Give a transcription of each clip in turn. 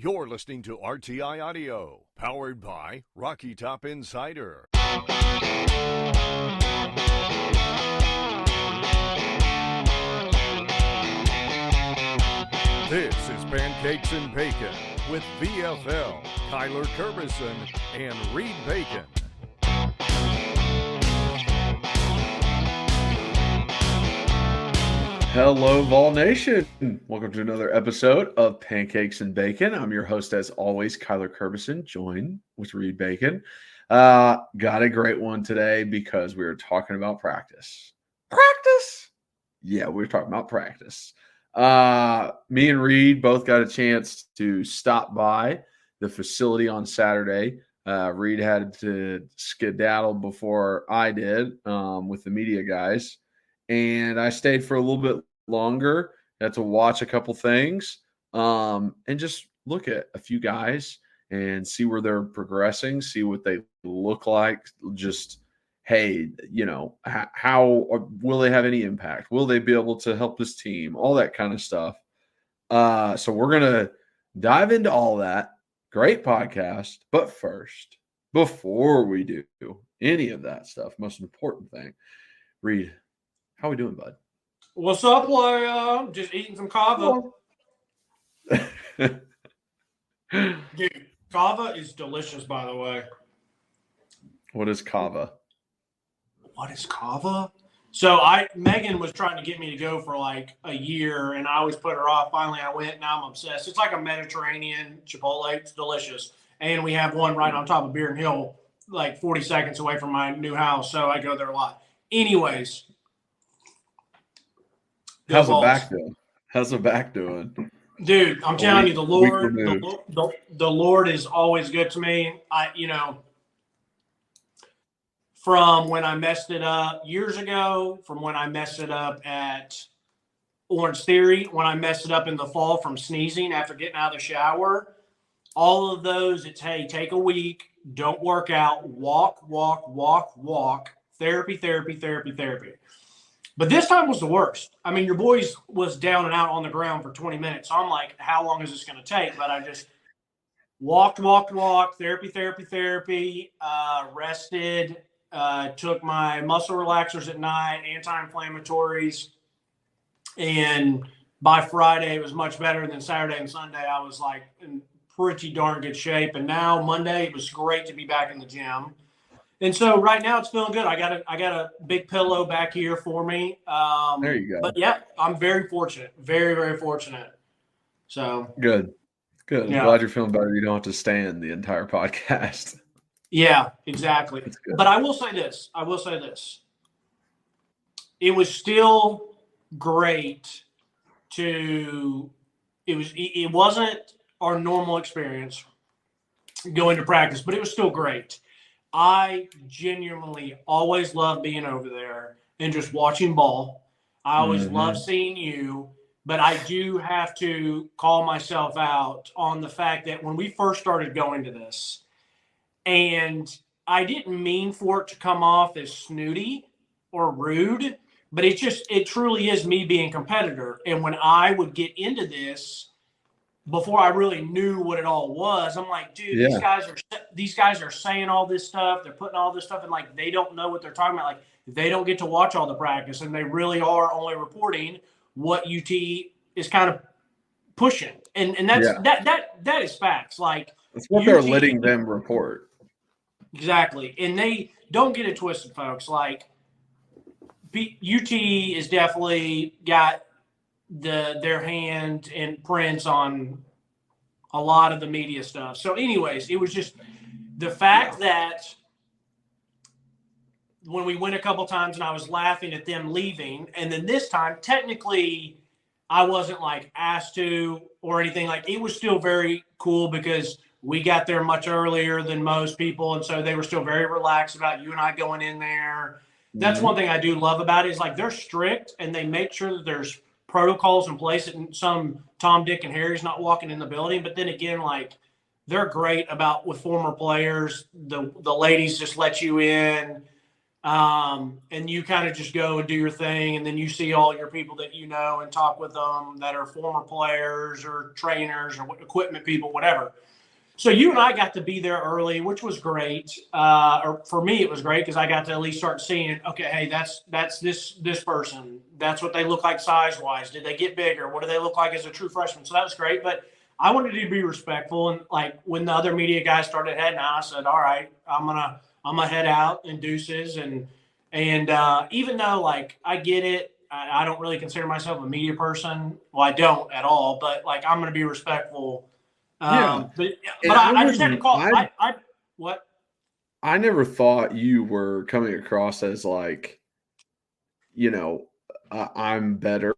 You're listening to RTI Audio, powered by Rocky Top Insider. This is Pancakes and Bacon with VFL, Kyler Kerbison, and Reed Bacon. Hello, Vol Nation. Welcome to another episode of Pancakes and Bacon. I'm your host, as always, Kyler Kerbison, joined with Reed Bacon. Got a great one today because we were talking about practice. Practice? Yeah, we were talking about practice. Me and Reed both got a chance to stop by the facility on Saturday. Reed had to skedaddle before I did with the media guys. And I stayed for a little bit longer, got to watch a couple things and just look at a few guys and see where they're progressing, see what they look like. Just, hey, you know, how will they have any impact? Will they be able to help this team? All that kind of stuff. So we're going to dive into all that. Great podcast. But first, before we do any of that stuff, most important thing, Reed, how we doing, bud? What's up, playa? Just eating some kava. Dude, kava is delicious, by the way. What is kava? What is kava? So Megan was trying to get me to go for like a year, and I always put her off. Finally, I went. Now I'm obsessed. It's like a Mediterranean Chipotle. It's delicious. And we have one right on top of Beer and Hill, like 40 seconds away from my new house. So I go there a lot. Anyways. How's the back doing? How's the back doing? Dude, I'm telling you, the Lord is always good to me. From when I messed it up years ago, from when I messed it up at Orange Theory, when I messed it up in the fall from sneezing after getting out of the shower, all of those, it's, hey, take a week, don't work out, walk, therapy. But this time was the worst. I mean, your boys was down and out on the ground for 20 minutes. So I'm like, how long is this going to take? But I just walked, therapy, rested, took my muscle relaxers at night, anti-inflammatories. And by Friday, it was much better than Saturday and Sunday. I was like in pretty darn good shape. And now Monday, it was great to be back in the gym. And so right now it's feeling good. I got a big pillow back here for me. There you go. But yeah, I'm very fortunate. Very, very fortunate. So good. Yeah. I'm glad you're feeling better. You don't have to stand the entire podcast. Yeah, exactly. But I will say this. It was still great it wasn't our normal experience going to practice, but it was still great. I genuinely always love being over there and just watching ball. I always love seeing you, but I do have to call myself out on the fact that when we first started going to this, and I didn't mean for it to come off as snooty or rude, but it truly is me being a competitor. And when I would get into this, before I really knew what it all was, I'm like, dude, these guys are saying all this stuff. They're putting all this stuff in, like, they don't know what they're talking about. Like, they don't get to watch all the practice, and they really are only reporting what UT is kind of pushing. And that is facts. Like, that's what they're letting them report. Exactly. And they don't get it twisted, folks. Like, UT is definitely got their hand and prints on a lot of the media stuff. So anyways, it was just the fact that when we went a couple times and I was laughing at them leaving, and then this time technically I wasn't like asked to or anything. Like, it was still very cool because we got there much earlier than most people, and so they were still very relaxed about you and I going in there. That's one thing I do love about it, is like they're strict and they make sure that there's protocols in place and some Tom, Dick, and Harry's not walking in the building. But then again, like, they're great about with former players. The ladies just let you in. And you kind of just go and do your thing, and then you see all your people that you know and talk with them that are former players or trainers or equipment people, whatever. So you and I got to be there early, which was great. Or for me, it was great because I got to at least start seeing, okay, hey, that's this person. That's what they look like size wise. Did they get bigger? What do they look like as a true freshman? So that was great. But I wanted to be respectful, and like when the other media guys started heading out, I said, all right, I'm gonna head out and deuces, and even though like I get it, I don't really consider myself a media person. Well, I don't at all, but like I'm gonna be respectful. Yeah. But I just had to call. What? I never thought you were coming across as like, I'm better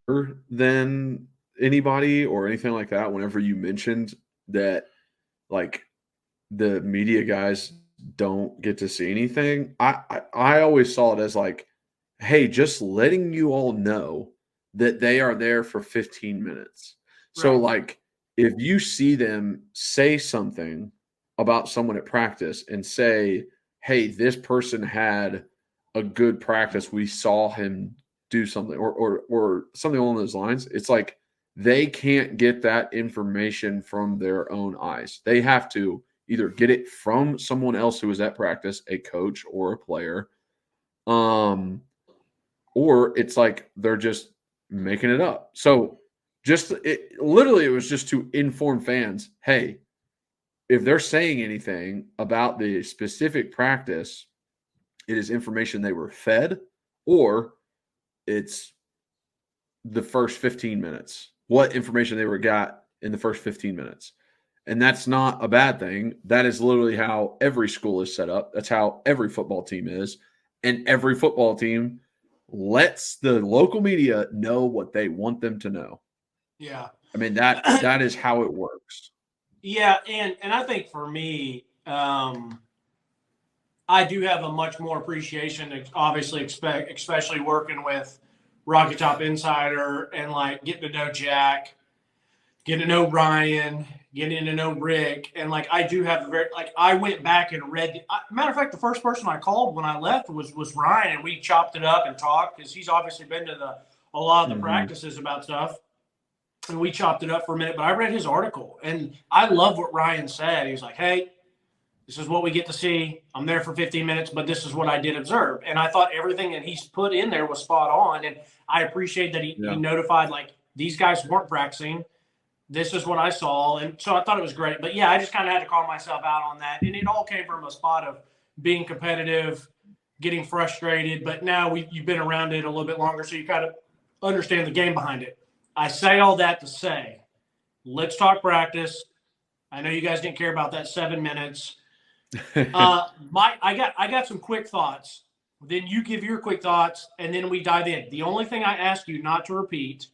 than anybody or anything like that. Whenever you mentioned that, like, the media guys don't get to see anything, I always saw it as like, hey, just letting you all know that they are there for 15 minutes. So, Right. like, if you see them say something about someone at practice and say, hey, this person had a good practice, we saw him do something or something along those lines, it's like they can't get that information from their own eyes. They have to either get it from someone else who was at practice, a coach or a player, or it's like they're just making it up. So literally it was just to inform fans, hey, if they're saying anything about the specific practice, it is information they were fed, or it's the first 15 minutes, what information they were got in the first 15 minutes. And that's not a bad thing. That is literally how every school is set up. That's how every football team is. And every football team lets the local media know what they want them to know. Yeah. I mean, that is how it works. Yeah, and I think for me, I do have a much more appreciation, obviously, especially working with Rocky Top Insider and like getting to know Jack, getting to know Ryan, getting to know Rick, and like I do have I went back and read. Matter of fact, the first person I called when I left was Ryan, and we chopped it up and talked because he's obviously been to a lot of the practices about stuff. And we chopped it up for a minute, but I read his article and I love what Ryan said. He was like, hey, this is what we get to see. I'm there for 15 minutes, but this is what I did observe. And I thought everything that he's put in there was spot on. And I appreciate that he notified, like, these guys weren't practicing. This is what I saw. And so I thought it was great. But yeah, I just kind of had to call myself out on that. And it all came from a spot of being competitive, getting frustrated. But now you've been around it a little bit longer, so you kind of understand the game behind it. I say all that to say, let's talk practice. I know you guys didn't care about that 7 minutes. I got some quick thoughts. Then you give your quick thoughts, and then we dive in. The only thing I ask you not to repeat,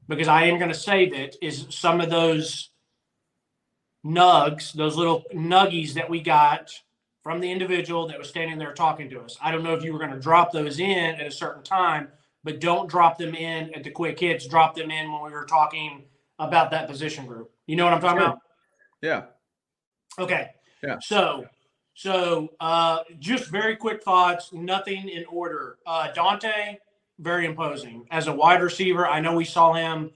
because I am going to save it, is some of those nugs, those little nuggies that we got from the individual that was standing there talking to us. I don't know if you were going to drop those in at a certain time, but don't drop them in at the quick hits. Drop them in when we were talking about that position group. You know what I'm talking about? Yeah. Okay. Yeah. So just very quick thoughts, nothing in order. Dante, very imposing. As a wide receiver, I know we saw him,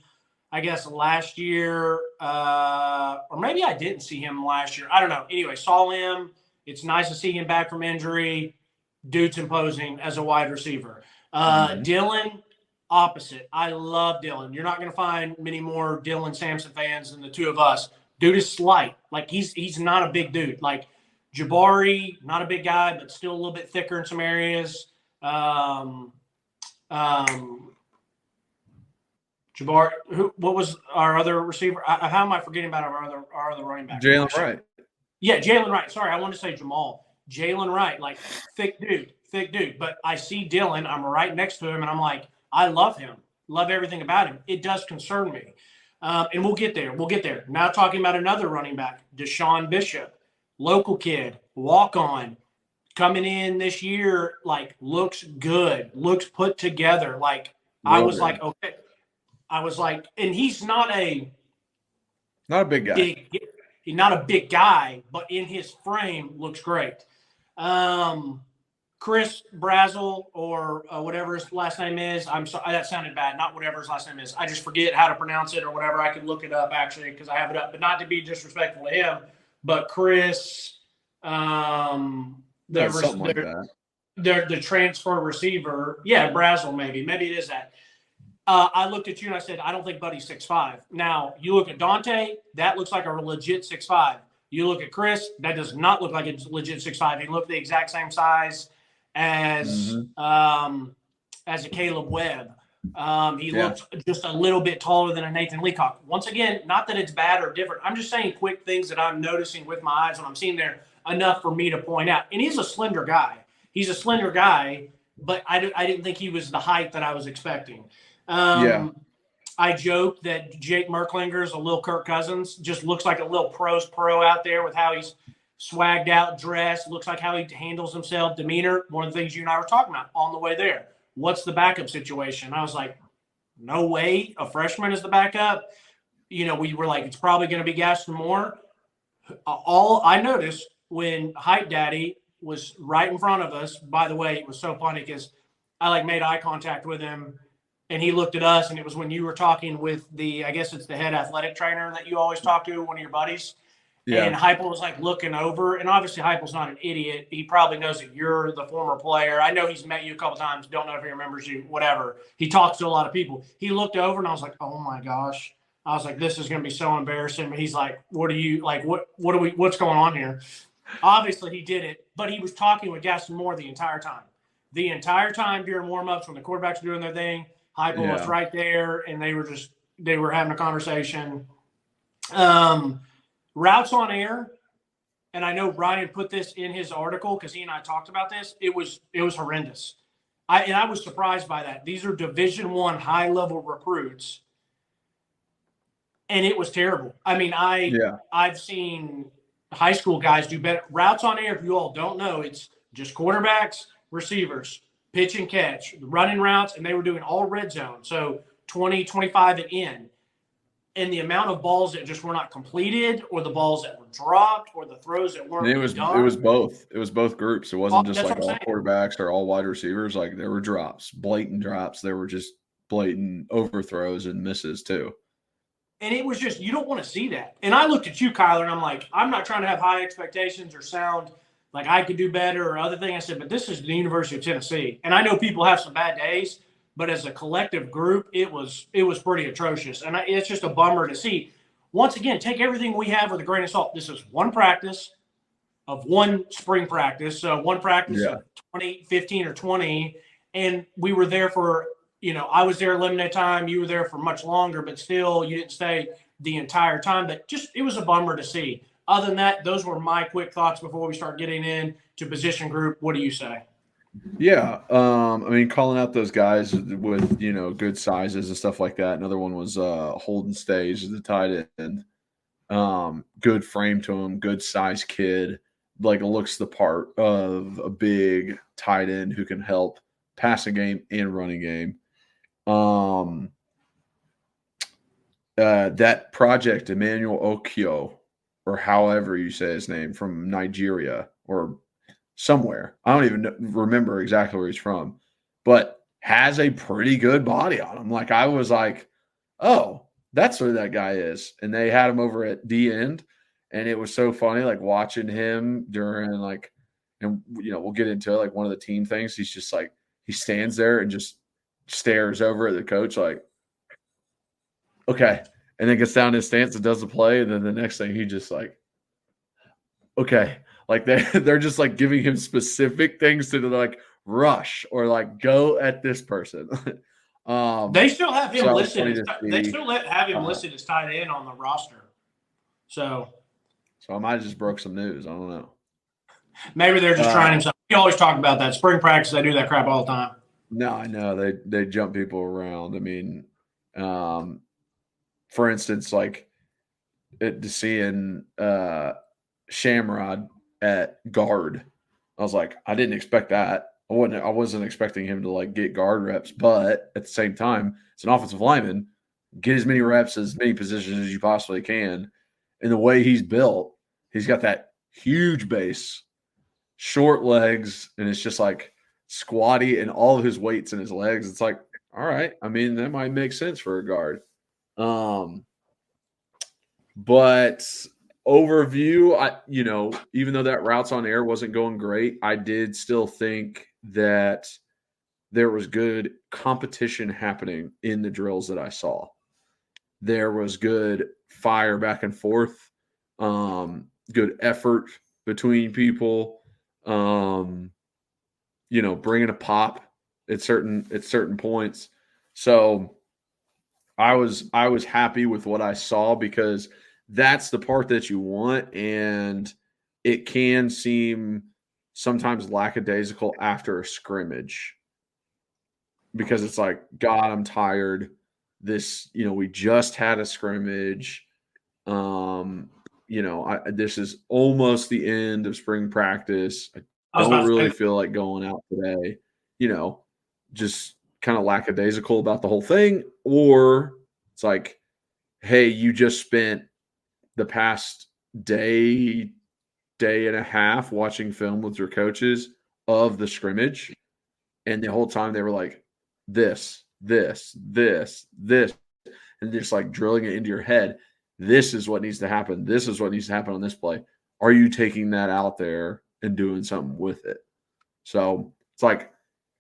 I guess, last year, or maybe I didn't see him last year. I don't know. Anyway, saw him. It's nice to see him back from injury. Dude's imposing as a wide receiver. Dylan, opposite. I love Dylan. You're not going to find many more Dylan Sampson fans than the two of us. Dude is slight. Like, he's not a big dude. Like, Jabari, not a big guy, but still a little bit thicker in some areas. Jabari, what was our other receiver? How am I forgetting about our other running back? Jalen Wright. Yeah, Jalen Wright. Sorry, I wanted to say Jamal. Jalen Wright, like, thick dude. But I see Dylan. I'm right next to him, and I'm like, I love him. Love everything about him. It does concern me. And we'll get there. Now talking about another running back, Deshaun Bishop, local kid, walk-on, coming in this year, like, looks good, looks put together. Like, I was like, okay. I was like, and he's not a big guy. Not a big guy, but in his frame looks great. Chris Brazel or whatever his last name is. I'm sorry, that sounded bad. Not whatever his last name is. I just forget how to pronounce it or whatever. I could look it up actually because I have it up, but not to be disrespectful to him. But Chris, something like that. The transfer receiver, yeah, Brazel maybe it is that. I looked at you and I said, I don't think Buddy's 6'5". Now you look at Dante, that looks like a legit 6'5". You look at Chris, that does not look like a legit 6'5". He looked the exact same size as a Caleb Webb. He looked just a little bit taller than a Nathan Leacock. Once again, not that it's bad or different. I'm just saying quick things that I'm noticing with my eyes when I'm seeing there enough for me to point out. And he's a slender guy. But I didn't think he was the height that I was expecting. I joked that Jake Merklinger is a little Kirk Cousins, just looks like a little pro out there with how he's swagged out, dressed, looks like how he handles himself, demeanor. One of the things you and I were talking about on the way there. What's the backup situation? I was like, no way a freshman is the backup. We were like, it's probably going to be Gaston Moore. All I noticed when Hype Daddy was right in front of us, by the way, it was so funny because I made eye contact with him and he looked at us, and it was when you were talking with I guess it's the head athletic trainer that you always talk to, one of your buddies. Yeah. And Heupel was looking over, and obviously Heupel's not an idiot. He probably knows that you're the former player. I know he's met you a couple times. Don't know if he remembers you, whatever. He talks to a lot of people. He looked over, and I was like, oh my gosh. I was like, this is going to be so embarrassing. But he's like, what's going on here? Obviously he did it, but he was talking with Gaston Moore the entire time. The entire time during warm-ups when the quarterbacks were doing their thing, Heupel was right there, and they were having a conversation. Routes on air, and I know Ryan put this in his article because he and I talked about this. It was horrendous. I was surprised by that. These are Division I high-level recruits, and it was terrible. I mean, I've seen high school guys do better. Routes on air, if you all don't know, it's just quarterbacks, receivers, pitch and catch, running routes, and they were doing all red zone. So 20, 25 and in. And the amount of balls that just were not completed, or the balls that were dropped, or the throws that weren't done. It was both. It was both groups. It wasn't just all quarterbacks or all wide receivers. There were drops, blatant drops. There were just blatant overthrows and misses too. And it was just, you don't want to see that. And I looked at you, Kyler, and I'm like, I'm not trying to have high expectations or sound like I could do better or other thing. I said, but this is the University of Tennessee. And I know people have some bad days, but as a collective group, it was pretty atrocious. And it's just a bummer to see. Once again, take everything we have with a grain of salt. This is one practice of one spring practice. So one practice of 15 or 20. And we were there for, I was there limited time. You were there for much longer, but still you didn't stay the entire time. But just, it was a bummer to see. Other than that, those were my quick thoughts before we start getting into position group. What do you say? Yeah. I mean, calling out those guys with, good sizes and stuff like that. Another one was Holden Stage, the tight end. Good frame to him, good size kid. Looks the part of a big tight end who can help passing game and running game. That project, Emmanuel Okio, or however you say his name, from Nigeria or somewhere. I don't even remember exactly where he's from, but has a pretty good body on him. I was like, oh, that's where that guy is. And they had him over at D end, and it was so funny, watching him during and we'll get into it, one of the team things. He's just he stands there and just stares over at the coach okay. And then gets down in his stance and does the play. And then the next thing he just okay. They're just giving him specific things to rush or go at this person. They still have him listed. They still have him listed as tight end on the roster. So I might have just broke some news. I don't know. Maybe they're just trying himself. We always talk about that. Spring practice, they do that crap all the time. No, I know. They jump people around. I mean, for instance, seeing Shamrod at guard, I was like, I didn't expect that. I wasn't expecting him to get guard reps, but at the same time, it's an offensive lineman. Get as many reps, as many positions as you possibly can. And the way he's built, he's got that huge base, short legs, and it's just squatty and all of his weight's in his legs. It's like, all right. I mean, that might make sense for a guard. But overview, even though that routes on air wasn't going great, I did still think that there was good competition happening in the drills that I saw. There was good fire back and forth, good effort between people, bringing a pop at certain points. So I was happy with what I saw, because that's the part that you want, and it can seem sometimes lackadaisical after a scrimmage, because it's like, God, I'm tired. This, we just had a scrimmage. This is almost the end of spring practice. I don't really feel like going out today. Just kind of lackadaisical about the whole thing. Or it's like, hey, you just spent the past day and a half watching film with your coaches of the scrimmage, and the whole time they were like, this, and just like drilling it into your head. This is what needs to happen. This is what needs to happen on this play. Are you taking that out there and doing something with it? So it's like,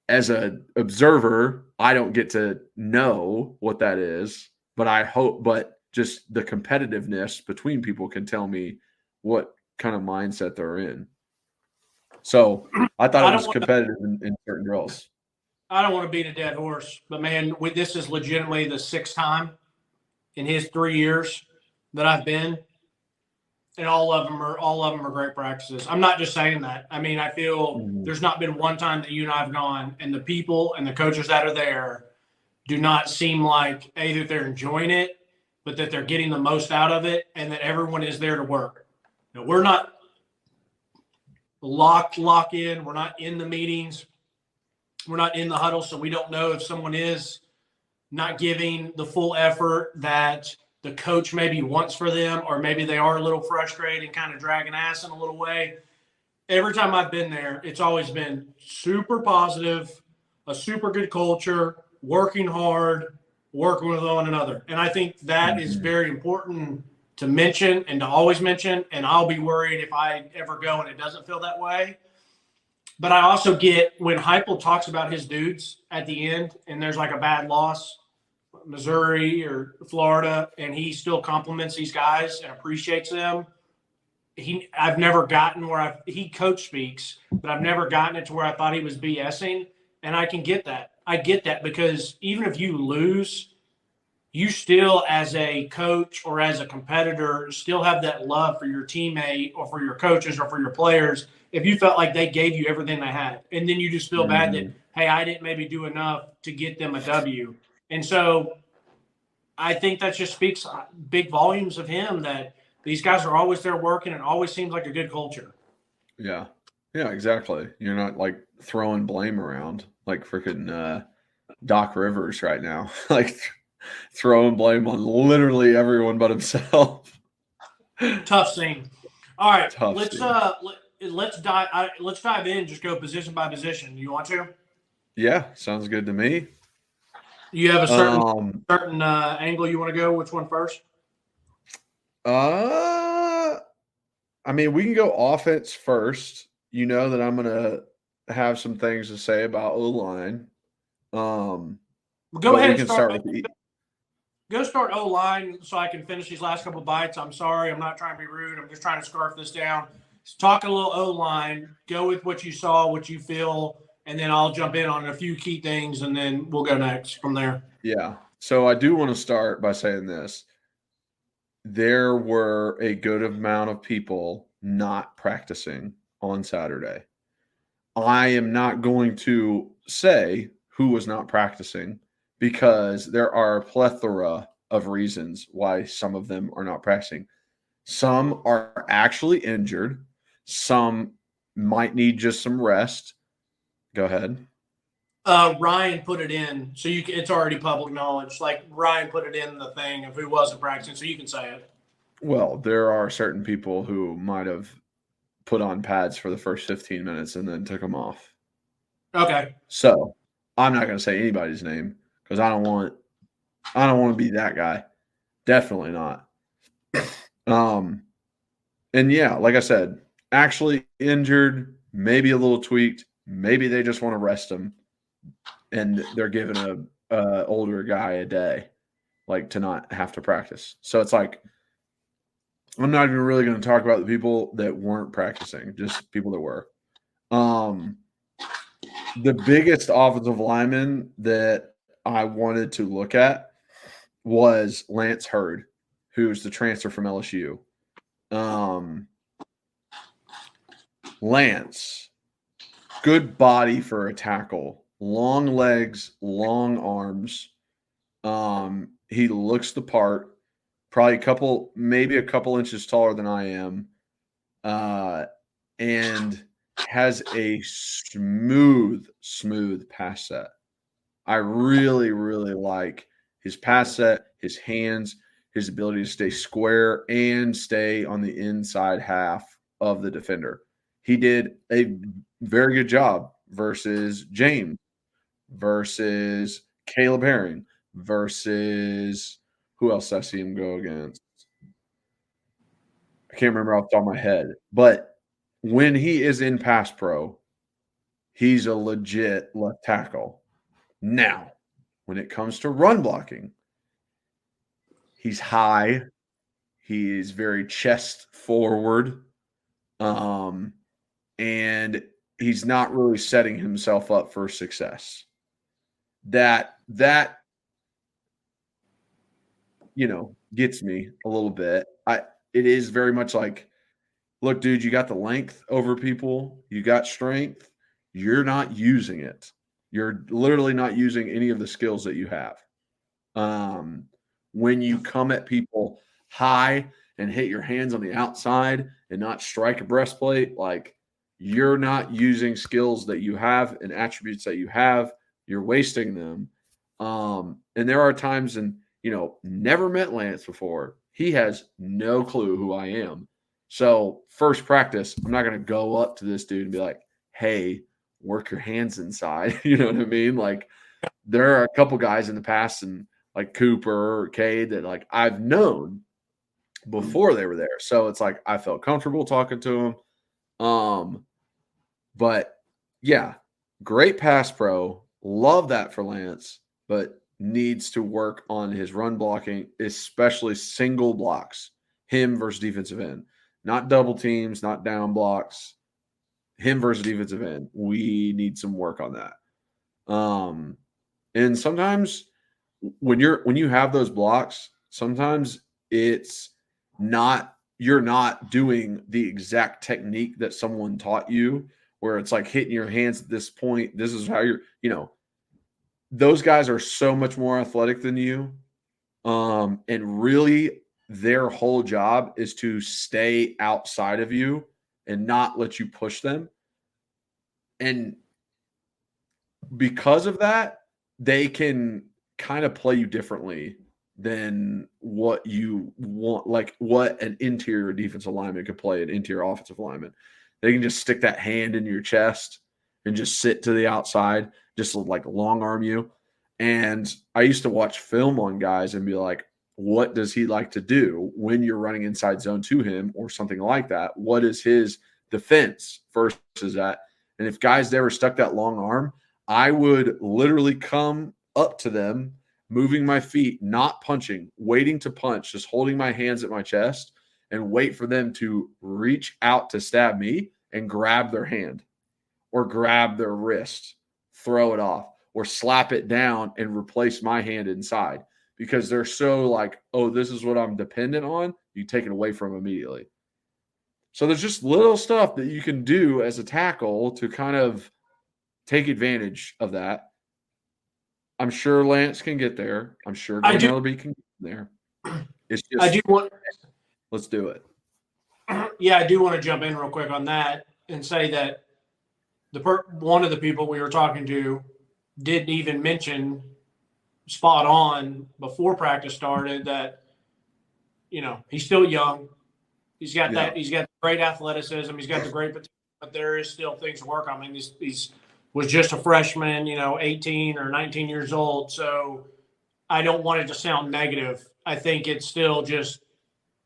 as an observer, I don't get to know what that is, but just the competitiveness between people can tell me what kind of mindset they're in. So I thought it was competitive in certain drills. I don't want to beat a dead horse, but man, this is legitimately the 6th time in his 3 years that I've been, and all of them are great practices. I'm not just saying that. I mean, I feel there's not been one time that you and I have gone, and the people and the coaches that are there do not seem like either they're enjoying it, but that they're getting the most out of it, and that everyone is there to work. Now, we're not lock in. We're not in the meetings. We're not in the huddle, so we don't know if someone is not giving the full effort that the coach maybe wants for them, or maybe they are a little frustrated and kind of dragging ass in a little way. Every time I've been there, it's always been super positive, a super good culture, working hard, working with one another. And I think that is very important to mention and to always mention, and I'll be worried if I ever go and it doesn't feel that way. But I also get when Heupel talks about his dudes at the end and there's like a bad loss, Missouri or Florida, and he still compliments these guys and appreciates them. I've never gotten where he coach speaks, but I've never gotten it to where I thought he was BSing, and I can get that. I get that, because even if you lose, you still, as a coach or as a competitor, still have that love for your teammate or for your coaches or for your players. If you felt like they gave you everything they had, and then you just feel bad that, hey, I didn't maybe do enough to get them a W. And so I think that just speaks big volumes of him, that these guys are always there working, and it always seems like a good culture. Yeah. Yeah, exactly. You're not like throwing blame around like freaking Doc Rivers right now. Like throwing blame on literally everyone but himself. Tough scene. All right, let's dive in. Just go position by position. You want to? Yeah, sounds good to me. You have a certain angle you want to go? Which one first? I mean, we can go offense first. You know that I'm gonna have some things to say about O-line. Go ahead and start with Go start O-line so I can finish these last couple bites. I'm sorry. I'm not trying to be rude. I'm just trying to scarf this down. Talk a little O-line. Go with what you saw, what you feel, and then I'll jump in on a few key things, and then we'll go next from there. Yeah. So I do want to start by saying this. There were a good amount of people not practicing on Saturday. I am not going to say who was not practicing, because there are a plethora of reasons why some of them are not practicing. Some are actually injured. Some might need just some rest. Go ahead. Ryan put it in, so it's already public knowledge. Like, Ryan put it in the thing of who wasn't practicing, so you can say it. Well, there are certain people who might have put on pads for the first 15 minutes and then took them off. Okay. So I'm not going to say anybody's name because I don't want to be that guy. Definitely not. And yeah, like I said, actually injured, maybe a little tweaked, maybe they just want to rest him, and they're giving a older guy a day, like to not have to practice. So it's like I'm not even really going to talk about the people that weren't practicing, just people that were. The biggest offensive lineman that I wanted to look at was Lance Hurd, who's the transfer from LSU. Lance, good body for a tackle, long legs, long arms. He looks the part, probably maybe a couple inches taller than I am, and has a smooth pass set. I really, really like his pass set, his hands, his ability to stay square and stay on the inside half of the defender. He did a very good job versus James, versus Caleb Herring, versus who else I see him go against? I can't remember off the top of my head. But when he is in pass pro, he's a legit left tackle. Now, when it comes to run blocking, he's high. He is very chest forward. And he's not really setting himself up for success. That gets me a little bit. It is very much like, look, dude, you got the length over people, you got strength, you're not using it. You're literally not using any of the skills that you have. When you come at people high and hit your hands on the outside and not strike a breastplate, like you're not using skills that you have and attributes that you have. You're wasting them. And there are times, and never met Lance before. He has no clue who I am. So first practice, I'm not going to go up to this dude and be like, hey, work your hands inside. You know what I mean? Like there are a couple guys in the past, and like Cooper or Cade, that like I've known before they were there. So it's like I felt comfortable talking to them. But yeah, great pass pro. Love that for Lance, but needs to work on his run blocking, especially single blocks, him versus defensive end. Not double teams, not down blocks. Him versus defensive end. We need some work on that. And sometimes when you have those blocks, sometimes it's not, you're not doing the exact technique that someone taught you, where it's like hitting your hands at this point. This is how those guys are so much more athletic than you. And really their whole job is to stay outside of you and not let you push them. And because of that, they can kind of play you differently than what you want, like what an interior defensive lineman could play an interior offensive lineman. They can just stick that hand in your chest and just sit to the outside, just like long arm you. And I used to watch film on guys and be like, what does he like to do when you're running inside zone to him or something like that? What is his defense versus that? And if guys never stuck that long arm, I would literally come up to them, moving my feet, not punching, waiting to punch, just holding my hands at my chest and wait for them to reach out to stab me and grab their hand or grab their wrist, throw it off, or slap it down and replace my hand inside, because they're so like, oh, this is what I'm dependent on. You take it away from them immediately. So there's just little stuff that you can do as a tackle to kind of take advantage of that. I'm sure Lance can get there. I'm sure Glenn Ellerby can get there. It's just, let's do it. Yeah, I do want to jump in real quick on that and say that one of the people we were talking to didn't even mention spot on before practice started that, he's still young. He's got that. He's got great athleticism. He's got the great potential, but there is still things to work on. I mean, he's was just a freshman, 18 or 19 years old. So I don't want it to sound negative. I think it's still just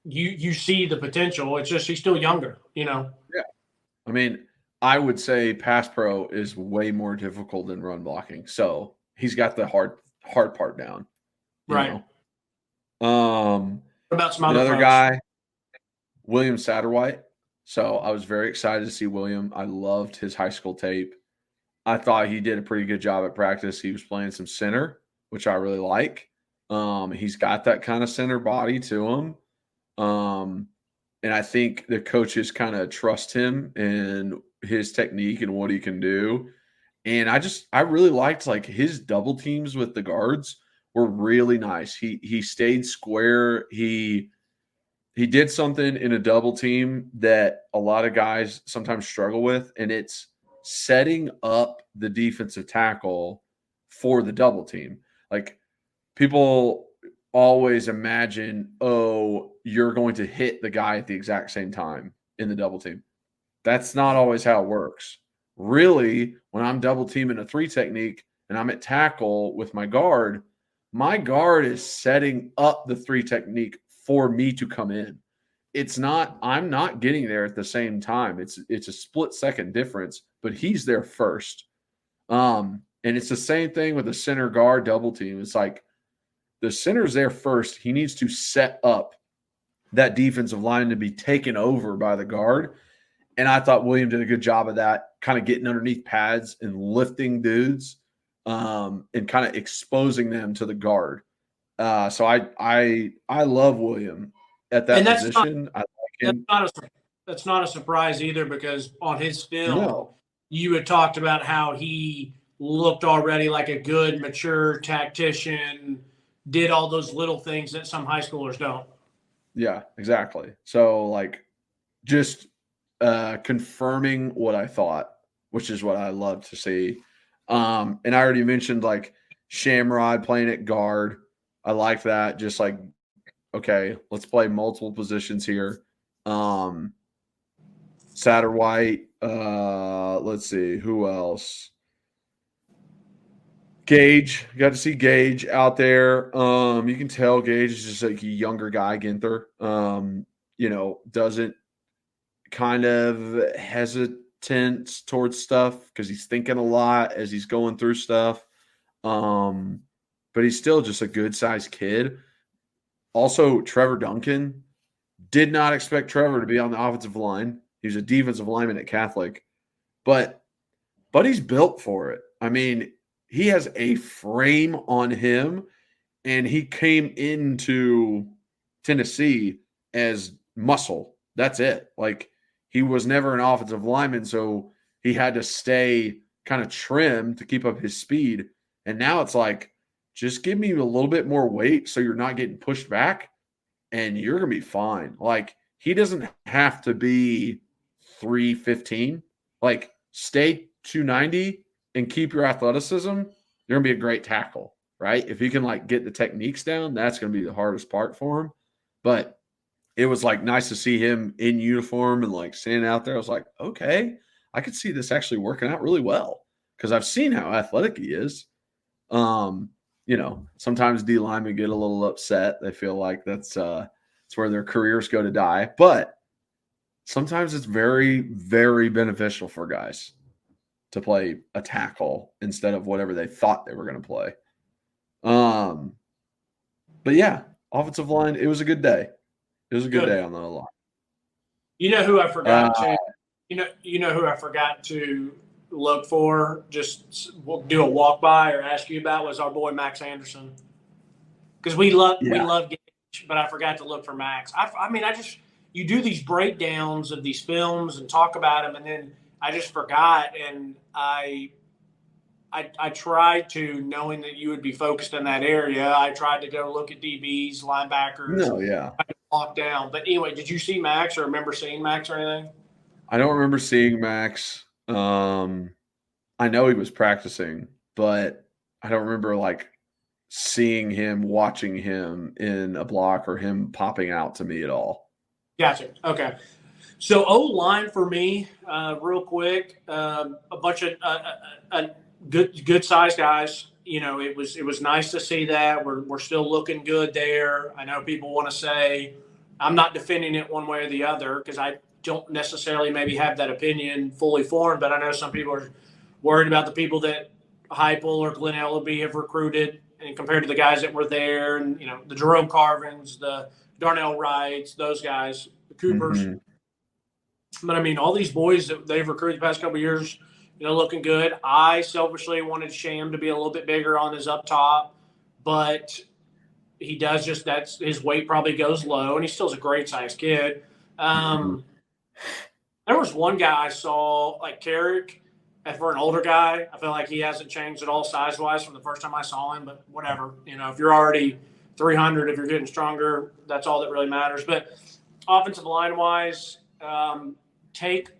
you see the potential. It's just he's still younger. Yeah. I mean, I would say pass pro is way more difficult than run blocking. So he's got the hard part down. Right. What about some other another folks? guy, William Satterwhite. So I was very excited to see William. I loved his high school tape. I thought he did a pretty good job at practice. He was playing some center, which I really like. He's got that kind of center body to him. And I think the coaches kind of trust him and his technique and what he can do. And I really liked like his double teams with the guards were really nice. He stayed square. He did something in a double team that a lot of guys sometimes struggle with, and it's setting up the defensive tackle for the double team. Like people always imagine, oh, you're going to hit the guy at the exact same time in the double team. That's not always how it works. Really, when I'm double teaming a 3 technique and I'm at tackle with my guard is setting up the 3 technique for me to come in. I'm not getting there at the same time. It's a split second difference, but he's there first. And it's the same thing with the center guard double team. It's like the center's there first. He needs to set up that defensive line to be taken over by the guard. And I thought William did a good job of that, kind of getting underneath pads and lifting dudes and kind of exposing them to the guard. So I love William at that position. I like him. That's not a surprise either, because on his film, No. you had talked about how he looked already like a good, mature tactician, did all those little things that some high schoolers don't. Yeah, exactly. So like just confirming what I thought, which is what I love to see. And I already mentioned like Shamrod playing at guard. I like that. Just like, okay, let's play multiple positions here. Satterwhite. Let's see who else. Gage, got to see Gage out there. You can tell Gage is just like a younger guy, Ginther. Doesn't kind of hesitant towards stuff because he's thinking a lot as he's going through stuff. But he's still just a good sized kid. Also, Trevor Duncan, did not expect Trevor to be on the offensive line. He was a defensive lineman at Catholic, but he's built for it. I mean, he has a frame on him, and he came into Tennessee as muscle. That's it. Like, he was never an offensive lineman, so he had to stay kind of trim to keep up his speed. And now it's like, just give me a little bit more weight so you're not getting pushed back, and you're going to be fine. Like, he doesn't have to be 315. Like, stay 290 and keep your athleticism. You're going to be a great tackle, right? If you can, like, get the techniques down, that's going to be the hardest part for him. But it was, like, nice to see him in uniform and, like, standing out there. I was like, okay, I could see this actually working out really well because I've seen how athletic he is. Sometimes D linemen get a little upset. They feel like that's where their careers go to die. But sometimes it's very, very beneficial for guys to play a tackle instead of whatever they thought they were going to play. But yeah, offensive line, it was a good day. It was a good day on the line. You know who I forgot to who I forgot to look for, just do a walk by or ask you about, was our boy Max Anderson. Because we love Gage, but I forgot to look for Max. You do these breakdowns of these films and talk about them, and then I just forgot, and I tried to, knowing that you would be focused in that area, I tried to go look at DBs, linebackers. No, yeah. Walk down. But anyway, did you see Max or remember seeing Max or anything? I don't remember seeing Max. I know he was practicing, but I don't remember like seeing him, watching him in a block or him popping out to me at all. Gotcha. Okay. So O-line for me, real quick, a bunch of good sized guys. It was nice to see that. We're still looking good there. I know people want to say I'm not defending it one way or the other because I don't necessarily maybe have that opinion fully formed, but I know some people are worried about the people that Heupel or Glenn Ellaby have recruited and compared to the guys that were there, and the Jerome Carvins, the Darnell Wrights, those guys, the Coopers. Mm-hmm. But I mean, all these boys that they've recruited the past couple of years, looking good. I selfishly wanted Sham to be a little bit bigger on his up top, but he does that's his weight probably goes low, and he still's a great sized kid. There was one guy I saw, like Carrick, and for an older guy, I feel like he hasn't changed at all size wise from the first time I saw him. But whatever, if you're already 300, if you're getting stronger, that's all that really matters. But offensive line wise, take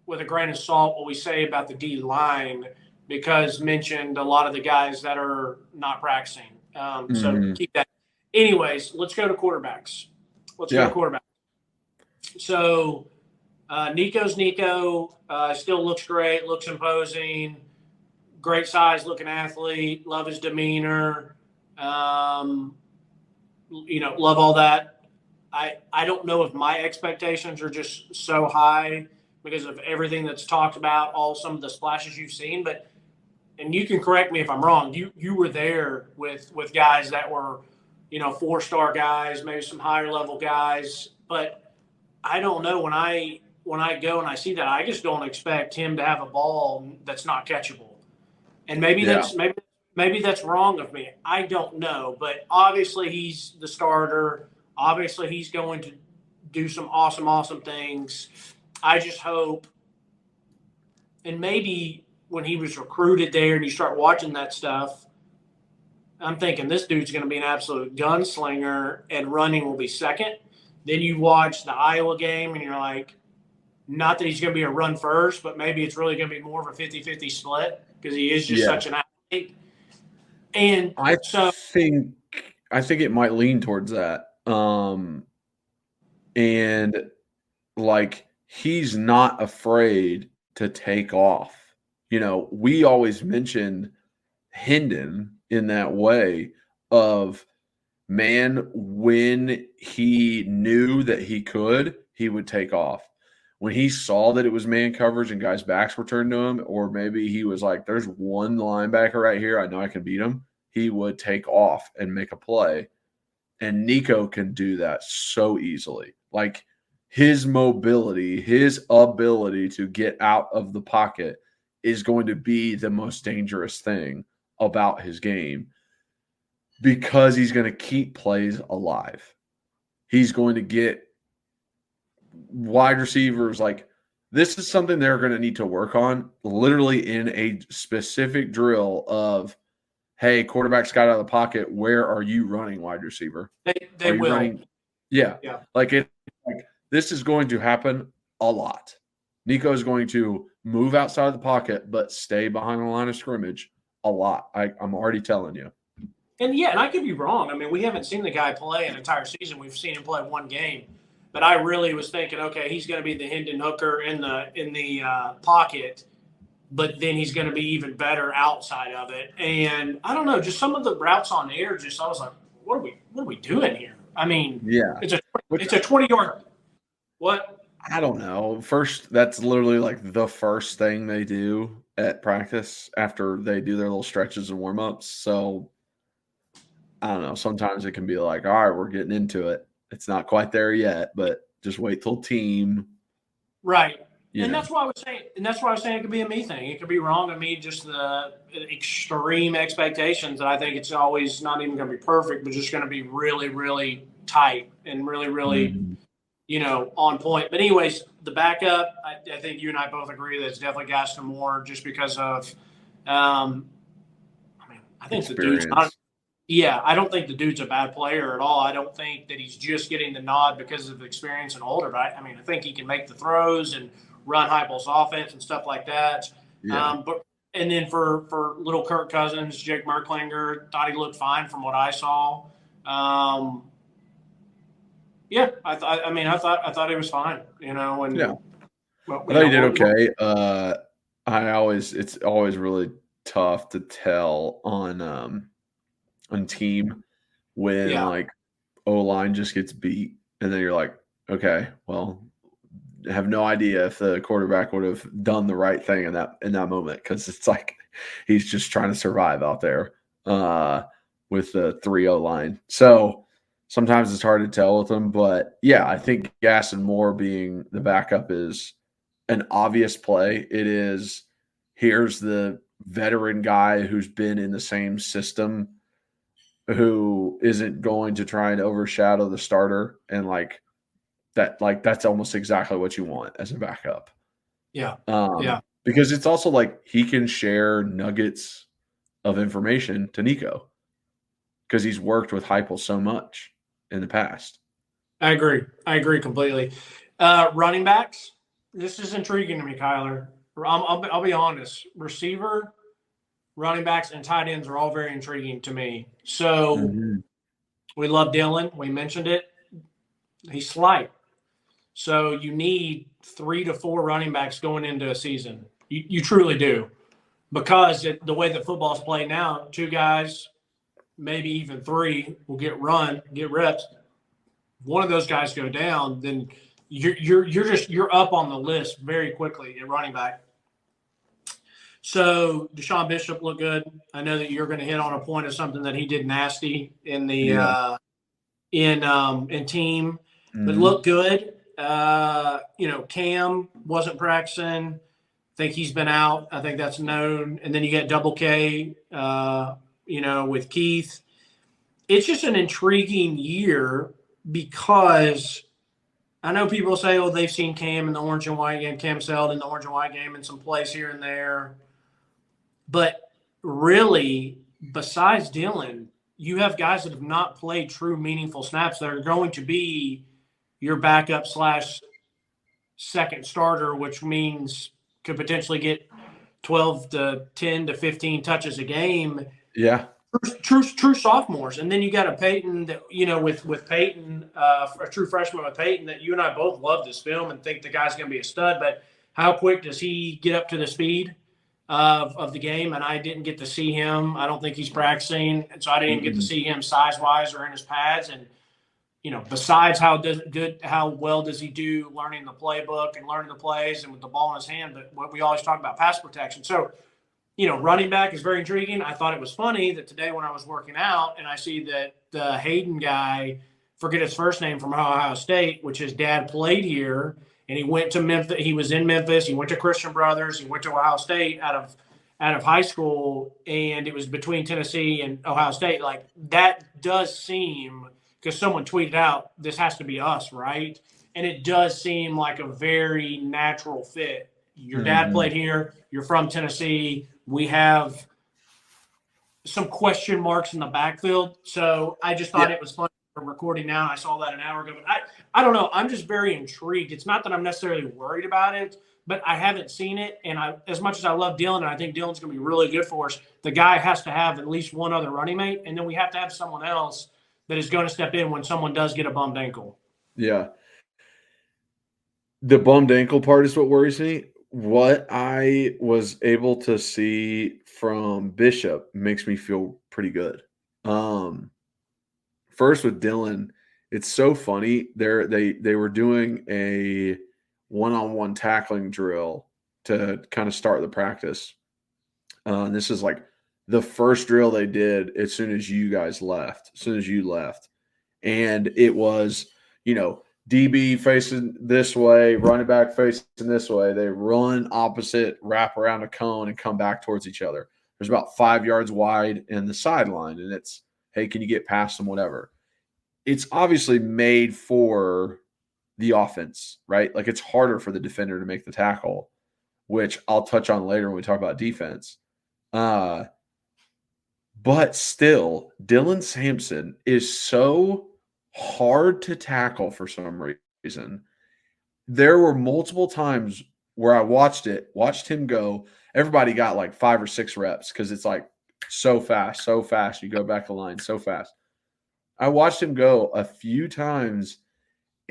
with a grain of salt what we say about the D line, because mentioned a lot of the guys that are not practicing. So keep that. Anyways, let's go to quarterbacks. Go to quarterbacks. So Nico's Nico. Still looks great, looks imposing, great size looking athlete. Love his demeanor. Love all that. I don't know if my expectations are just so high because of everything that's talked about, some of the splashes you've seen, and you can correct me if I'm wrong. You were there with guys that were, 4-star guys, maybe some higher level guys, but I don't know, when I go and I see that, I just don't expect him to have a ball that's not catchable. And maybe that's wrong of me. I don't know, but obviously he's the starter. Obviously he's going to do some awesome things. I just hope, and maybe when he was recruited there and you start watching that stuff, I'm thinking this dude's going to be an absolute gunslinger and running will be second. Then you watch the Iowa game and you're like, not that he's going to be a run first, but maybe it's really going to be more of a 50-50 split because he is just such an athlete. And I think it might lean towards that. And like, he's not afraid to take off. We always mentioned Hendon in that way of, man, when he knew that he could, he would take off. When he saw that it was man coverage and guys' backs were turned to him, or maybe he was like, there's one linebacker right here, I know I can beat him, he would take off and make a play. And Nico can do that so easily. Like, his mobility, his ability to get out of the pocket is going to be the most dangerous thing about his game, because he's going to keep plays alive. He's going to get wide receivers. Like, this is something they're going to need to work on literally in a specific drill of, hey, quarterback's got out of the pocket. Where are you running, wide receiver? They will. Running? Yeah. Like, this is going to happen a lot. Nico is going to move outside of the pocket, but stay behind the line of scrimmage a lot. I'm already telling you. And I could be wrong. I mean, we haven't seen the guy play an entire season. We've seen him play one game. But I really was thinking, okay, he's going to be the Hendon hooker in the pocket, but then he's going to be even better outside of it. And I don't know, just some of the routes on air, I was like, what are we doing here? I mean, it's a 20-yard. What? I don't know. First, that's literally like the first thing they do at practice after they do their little stretches and warm-ups. So I don't know. Sometimes it can be like, all right, we're getting into it. It's not quite there yet, but just wait till team. Right. That's why I was saying it could be a me thing. It could be wrong of me, just the extreme expectations that I think it's always not even going to be perfect, but just going to be really, really tight and really, really, on point. But anyways, the backup, I think you and I both agree that it's definitely Gaston Moore, just because of, I think the dude's not. Yeah, I don't think the dude's a bad player at all. I don't think that he's just getting the nod because of experience and older. But I think he can make the throws and run Heupel's offense and stuff like that. Yeah. And then for little Kirk Cousins, Jake Merklinger, thought he looked fine from what I saw. Yeah, I thought it was fine. You know, and Yeah. well, I you thought he know, did okay. It's always really tough to tell on team when yeah, like O-line just gets beat, and then you're like, okay, well, I have no idea if the quarterback would have done the right thing in that moment, because it's like he's just trying to survive out there with the 3-0 line. So sometimes it's hard to tell with him, but yeah, I think Gaston Moore being the backup is an obvious play. It is, here's the veteran guy who's been in the same system, who isn't going to try and overshadow the starter, and that's almost exactly what you want as a backup. yeah, yeah. Because it's also like he can share nuggets of information to Nico because he's worked with Heupel so much in the past. I agree. I agree completely. Running backs. This is intriguing to me, Kyler. I'll be honest. Receiver, running backs, and tight ends are all very intriguing to me. So Mhm. we love Dylan. We mentioned it. He's slight. So you need 3 to 4 running backs going into a season. You truly do. Because the way that football's played now, 2 guys, maybe even 3, will get reps. One of those guys go down, then you're up on the list very quickly at running back. So Deshaun Bishop looked good. I know that you're going to hit on a point of something that he did nasty in the Yeah. in team, but Mhm. looked good. Cam wasn't practicing. I think he's been out. I think that's known. And then you get Double K, with Keith. It's just an intriguing year because I know people say, oh, they've seen Cam in the orange and white game, Cam Seld in the orange and white game in some plays here and there. But really, besides Dylan, you have guys that have not played true meaningful snaps that are going to be your backup / second starter, which means could potentially get 12 to 10 to 15 touches a game. Yeah. True sophomores. And then you got a Peyton that, with Peyton, a true freshman with Peyton, that you and I both love this film and think the guy's going to be a stud. But how quick does he get up to the speed of the game? And I didn't get to see him. I don't think he's practicing. And so I didn't get to see him size-wise or in his pads. And, besides how well does he do learning the playbook and learning the plays and with the ball in his hand, but what we always talk about, pass protection. So, running back is very intriguing. I thought it was funny that today when I was working out and I see that the Hayden guy, forget his first name, from Ohio State, which his dad played here, and he went to Memphis. He was in Memphis. He went to Christian Brothers. He went to Ohio State out of high school, and it was between Tennessee and Ohio State. Like, that does seem, because someone tweeted out, this has to be us, right? And it does seem like a very natural fit. Your dad played here. You're from Tennessee. We have some question marks in the backfield. So I just thought it was fun for recording now. I saw that an hour ago. But I don't know. I'm just very intrigued. It's not that I'm necessarily worried about it, but I haven't seen it. And as much as I love Dylan, and I think Dylan's going to be really good for us, the guy has to have at least one other running mate. And then we have to have someone else that is going to step in when someone does get a bummed ankle. Yeah. The bummed ankle part is what worries me. What I was able to see from Bishop makes me feel pretty good. First with Dylan, it's so funny. They were doing a one-on-one tackling drill to kind of start the practice. And this is like the first drill they did as soon as you left. And it was, DB facing this way, running back facing this way. They run opposite, wrap around a cone, and come back towards each other. There's about 5 yards wide in the sideline, and it's, hey, can you get past them, whatever. It's obviously made for the offense, right? Like, it's harder for the defender to make the tackle, which I'll touch on later when we talk about defense. But still, Dylan Sampson is so hard to tackle for some reason. There were multiple times where I watched him go. Everybody got like 5 or 6 reps because it's like so fast. You go back the line so fast. I watched him go a few times,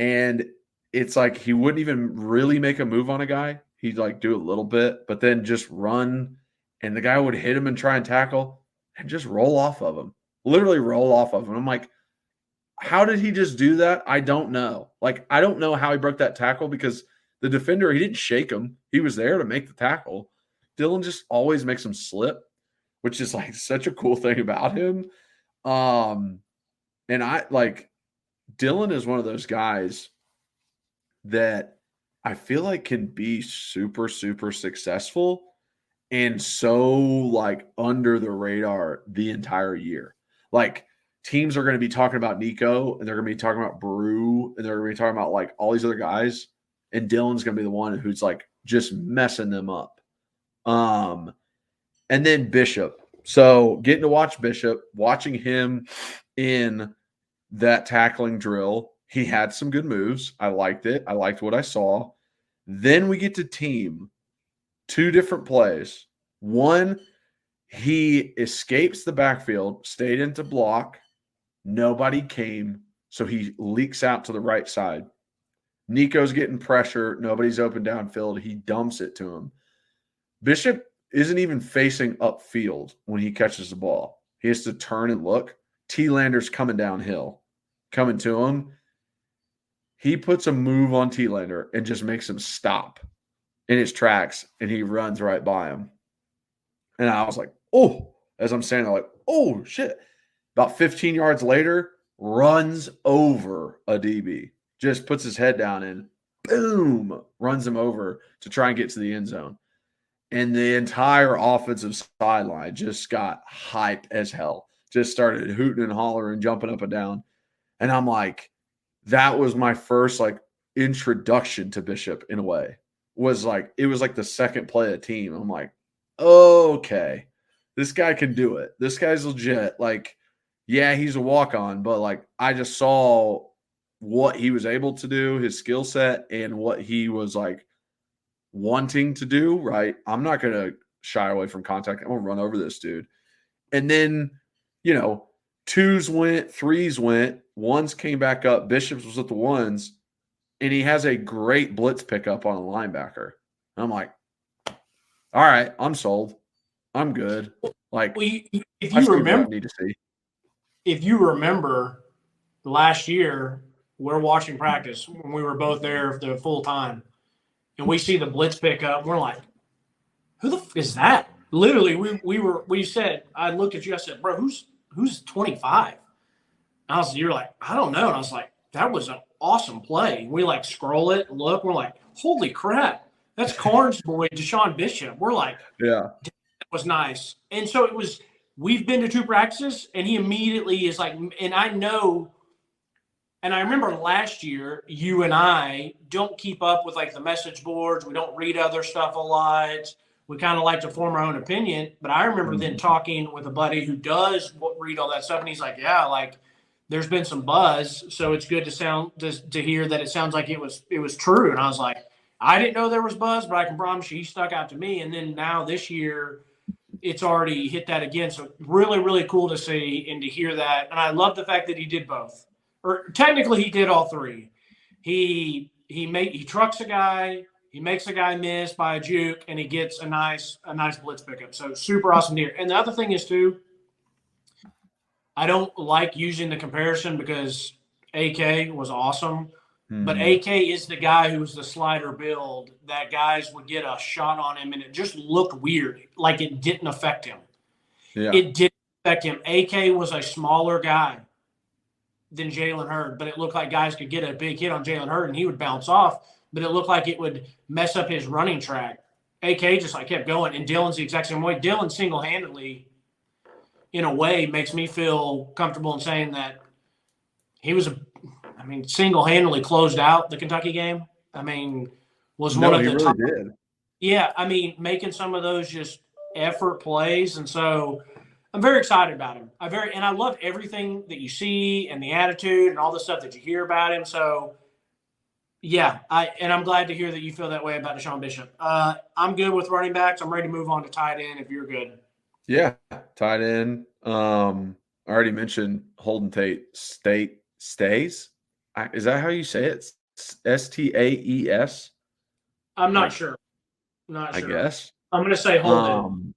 And it's like he wouldn't even really make a move on a guy. He'd like do a little bit, but then just run, and the guy would hit him and try and tackle and just roll off of him. Literally roll off of him. I'm like, how did he just do that? I don't know. Like, I don't know how he broke that tackle because the defender, he didn't shake him. He was there to make the tackle. Dylan just always makes him slip, which is like such a cool thing about him. And I like Dylan is one of those guys that I feel like can be super, super successful and so like under the radar the entire year. Like teams are going to be talking about Nico and they're going to be talking about Brew and they're going to be talking about like all these other guys. And Dylan's going to be the one who's like just messing them up. And then Bishop. So getting to watch Bishop, watching him in that tackling drill, he had some good moves. I liked it. I liked what I saw. Then we get to team. 2 different plays. One, he escapes the backfield, stayed into block. Nobody came, so he leaks out to the right side. Nico's getting pressure. Nobody's open downfield. He dumps it to him. Bishop isn't even facing upfield when he catches the ball. He has to turn and look. T-Lander's coming downhill, coming to him. He puts a move on T-Lander and just makes him stop in his tracks, and he runs right by him. And I was like, oh, as I'm saying, I'm like, oh, shit. About 15 yards later, runs over a DB, just puts his head down and boom, runs him over to try and get to the end zone. And the entire offensive sideline just got hype as hell. Just started hooting and hollering, jumping up and down. And I'm like, that was my first like introduction to Bishop in a way. It was like the second play of the team. I'm like, okay, this guy can do it. This guy's legit. Like, yeah, he's a walk-on, but like I just saw what he was able to do, his skill set, and what he was like wanting to do, right? I'm not going to shy away from contact. I'm going to run over this dude. And then, 2s went, 3s went, 1s came back up. Bishops was with the 1s, and he has a great blitz pickup on a linebacker. And I'm like, all right, I'm sold. I'm good. Like, if you remember, need to see. If you remember last year, we're watching practice when we were both there the full time. And we see the blitz pick up. We're like, who the f is that? Literally, we said, I looked at you, I said, bro, who's 25? You're like, I don't know. And I was like, that was an awesome play. We like scroll it, look, we're like, holy crap. That's Carnes boy, Deshaun Bishop. We're like, yeah, that was nice. And so we've been to 2 practices, and he immediately is like, and I know. And I remember last year, you and I don't keep up with like the message boards. We don't read other stuff a lot. We kind of like to form our own opinion. But I remember then talking with a buddy who does read all that stuff. And he's like, yeah, like there's been some buzz. So it's good to hear that it sounds like it was true. And I was like, I didn't know there was buzz, but I can promise you he stuck out to me. And then now this year, it's already hit that again. So really, really cool to see and to hear that. And I love the fact that he did both. Or technically he did all 3. He trucks a guy, he makes a guy miss by a juke, and he gets a nice blitz pickup. So super awesome to hear. And the other thing is too, I don't like using the comparison because AK was awesome, but AK is the guy who was the slider build that guys would get a shot on him and it just looked weird, like it didn't affect him. Yeah. It didn't affect him. AK was a smaller guy than Jalen Hurd, but it looked like guys could get a big hit on Jalen Hurd and he would bounce off, but it looked like it would mess up his running track. AK just like kept going, and Dylan's the exact same way. Dylan single-handedly, in a way, makes me feel comfortable in saying that he was single-handedly closed out the Kentucky game. Was one of the top. Did. Yeah, making some of those just effort plays, and so I'm very excited about him. And I love everything that you see and the attitude and all the stuff that you hear about him. So, yeah, I'm glad to hear that you feel that way about Deshaun Bishop. I'm good with running backs. I'm ready to move on to tight end if you're good. Yeah, tight end. I already mentioned Holden Tate stays. Is that how you say it? Staes? I'm not Like, sure. Not I sure. guess. I'm going to say Holden.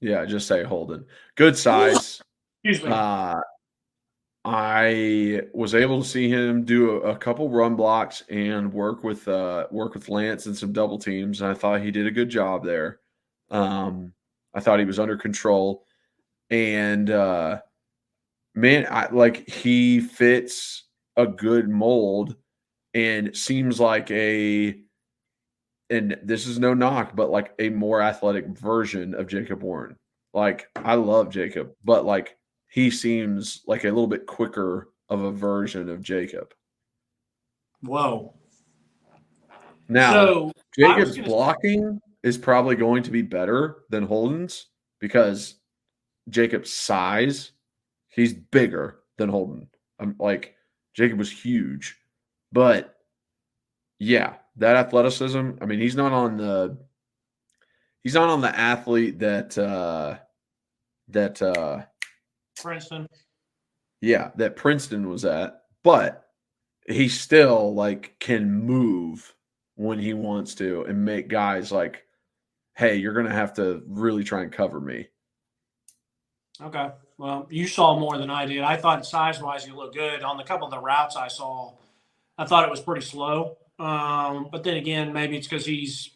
Yeah, just say Holden. Good size. Excuse me. I was able to see him do a couple run blocks and work with Lance and some double teams. And I thought he did a good job there. I thought he was under control, and man, he fits a good mold and seems like and this is no knock, but like a more athletic version of Jacob Warren. Like, I love Jacob, but like he seems like a little bit quicker of a version of Jacob. Whoa. Now, So Jacob's blocking is probably going to be better than Holden's because Jacob's size, he's bigger than Holden. I'm like, Jacob was huge, but yeah, that athleticism. I mean, he's not on the athlete that Princeton. Yeah, that Princeton was at, but he still like can move when he wants to and make guys like, hey, you're gonna have to really try and cover me. Okay. Well, you saw more than I did. I thought size-wise you looked good. On the couple of the routes I saw, I thought it was pretty slow. But then again, maybe it's because he's,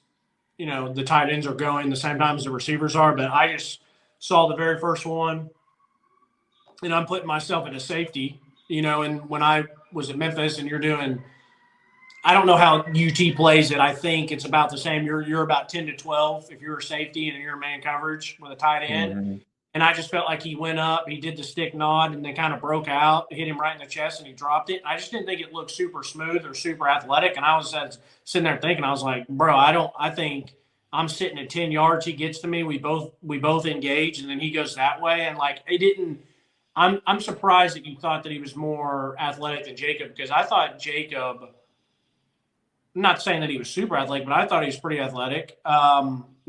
the tight ends are going the same time as the receivers are. But I just saw the very first one, and I'm putting myself in a safety, and when I was at Memphis and you're doing – I don't know how UT plays it. I think it's about the same. You're about 10 to 12 if you're a safety and you're man coverage with a tight end. Mm-hmm. And I just felt like he went up, he did the stick nod, and then kind of broke out, hit him right in the chest, and he dropped it. I just didn't think it looked super smooth or super athletic. And I was sitting there thinking, I was like, bro, I think I'm sitting at 10 yards. He gets to me. We both engage, and then he goes that way. And like, it didn't. I'm surprised that you thought that he was more athletic than Jacob, because I thought Jacob. I'm not saying that he was super athletic, but I thought he was pretty athletic.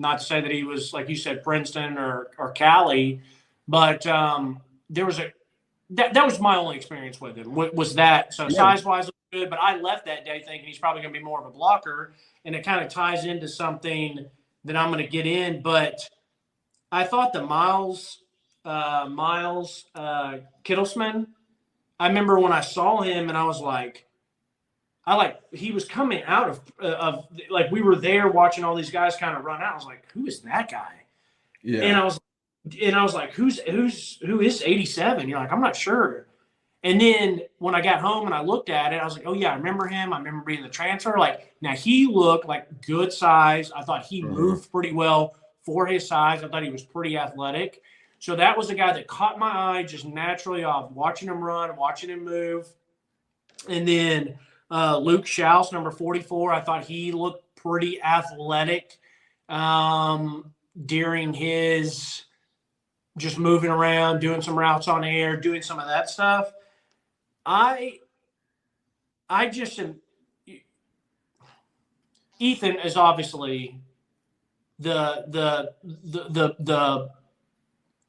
Not to say that he was, like you said, Princeton or Cali, but there was that was my only experience with him. Was that so? Yeah. Size wise, good, but I left that day thinking he's probably going to be more of a blocker, and it kind of ties into something that I'm going to get in. But I thought the Miles Kittlesman. I remember when I saw him, and I was like. He was coming out of like we were there watching all these guys kind of run out. I was like, who is that guy? Yeah. And I was like, who is 87? You're like, I'm not sure. And then when I got home and I looked at it, I was like, oh yeah, I remember him. I remember being the transfer. Like now he looked like good size. I thought he moved pretty well for his size. I thought he was pretty athletic. So that was a guy that caught my eye just naturally off watching him run, watching him move. And then Luke Schaus, number 44, I thought he looked pretty athletic during his just moving around, doing some routes on air, doing some of that stuff. I just am. Ethan is obviously the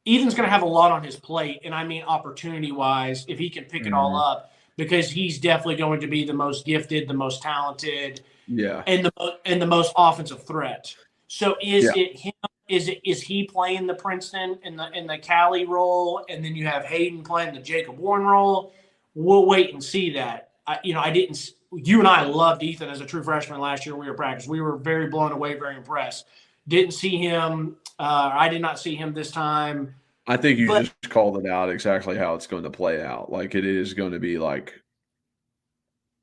Ethan's going to have a lot on his plate, and I mean opportunity-wise, if he can pick it all up. Because he's definitely going to be the most gifted, the most talented, and the most offensive threat. So it him? Is he playing the Princeton in the Cali role, and then you have Hayden playing the Jacob Warren role? We'll wait and see that. I didn't. You and I loved Ethan as a true freshman last year. We were practice. We were very blown away, very impressed. Didn't see him. I did not see him this time. I think you just called it out exactly how it's going to play out. Like it is going to be like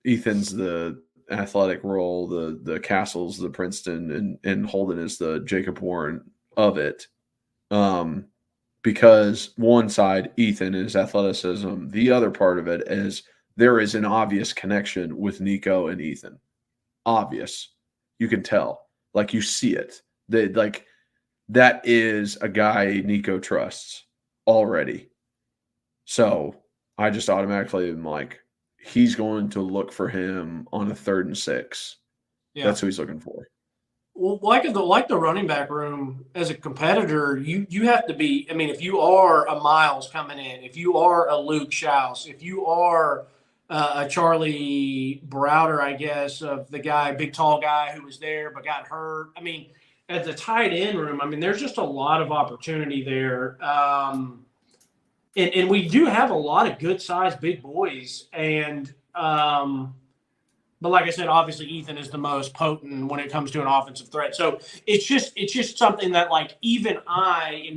Ethan's the athletic role, the Castle's the Princeton, and Holden is the Jacob Warren of it. Because one side, Ethan, is athleticism. The other part of it is there is an obvious connection with Nico and Ethan. Obvious. You can tell. Like you see it. That is a guy Nico trusts already. So I just automatically am like, he's going to look for him on a 3rd and 6. Yeah. That's who he's looking for. Well, like the running back room as a competitor, you have to be. I mean, if you are a Miles coming in, if you are a Luke Schaus, if you are a Charlie Browder, I guess, of the guy, big tall guy who was there but got hurt. I mean, at the tight end room, I mean, there's just a lot of opportunity there. And we do have a lot of good sized big boys. And, but like I said, obviously Ethan is the most potent when it comes to an offensive threat. So it's just something that like even I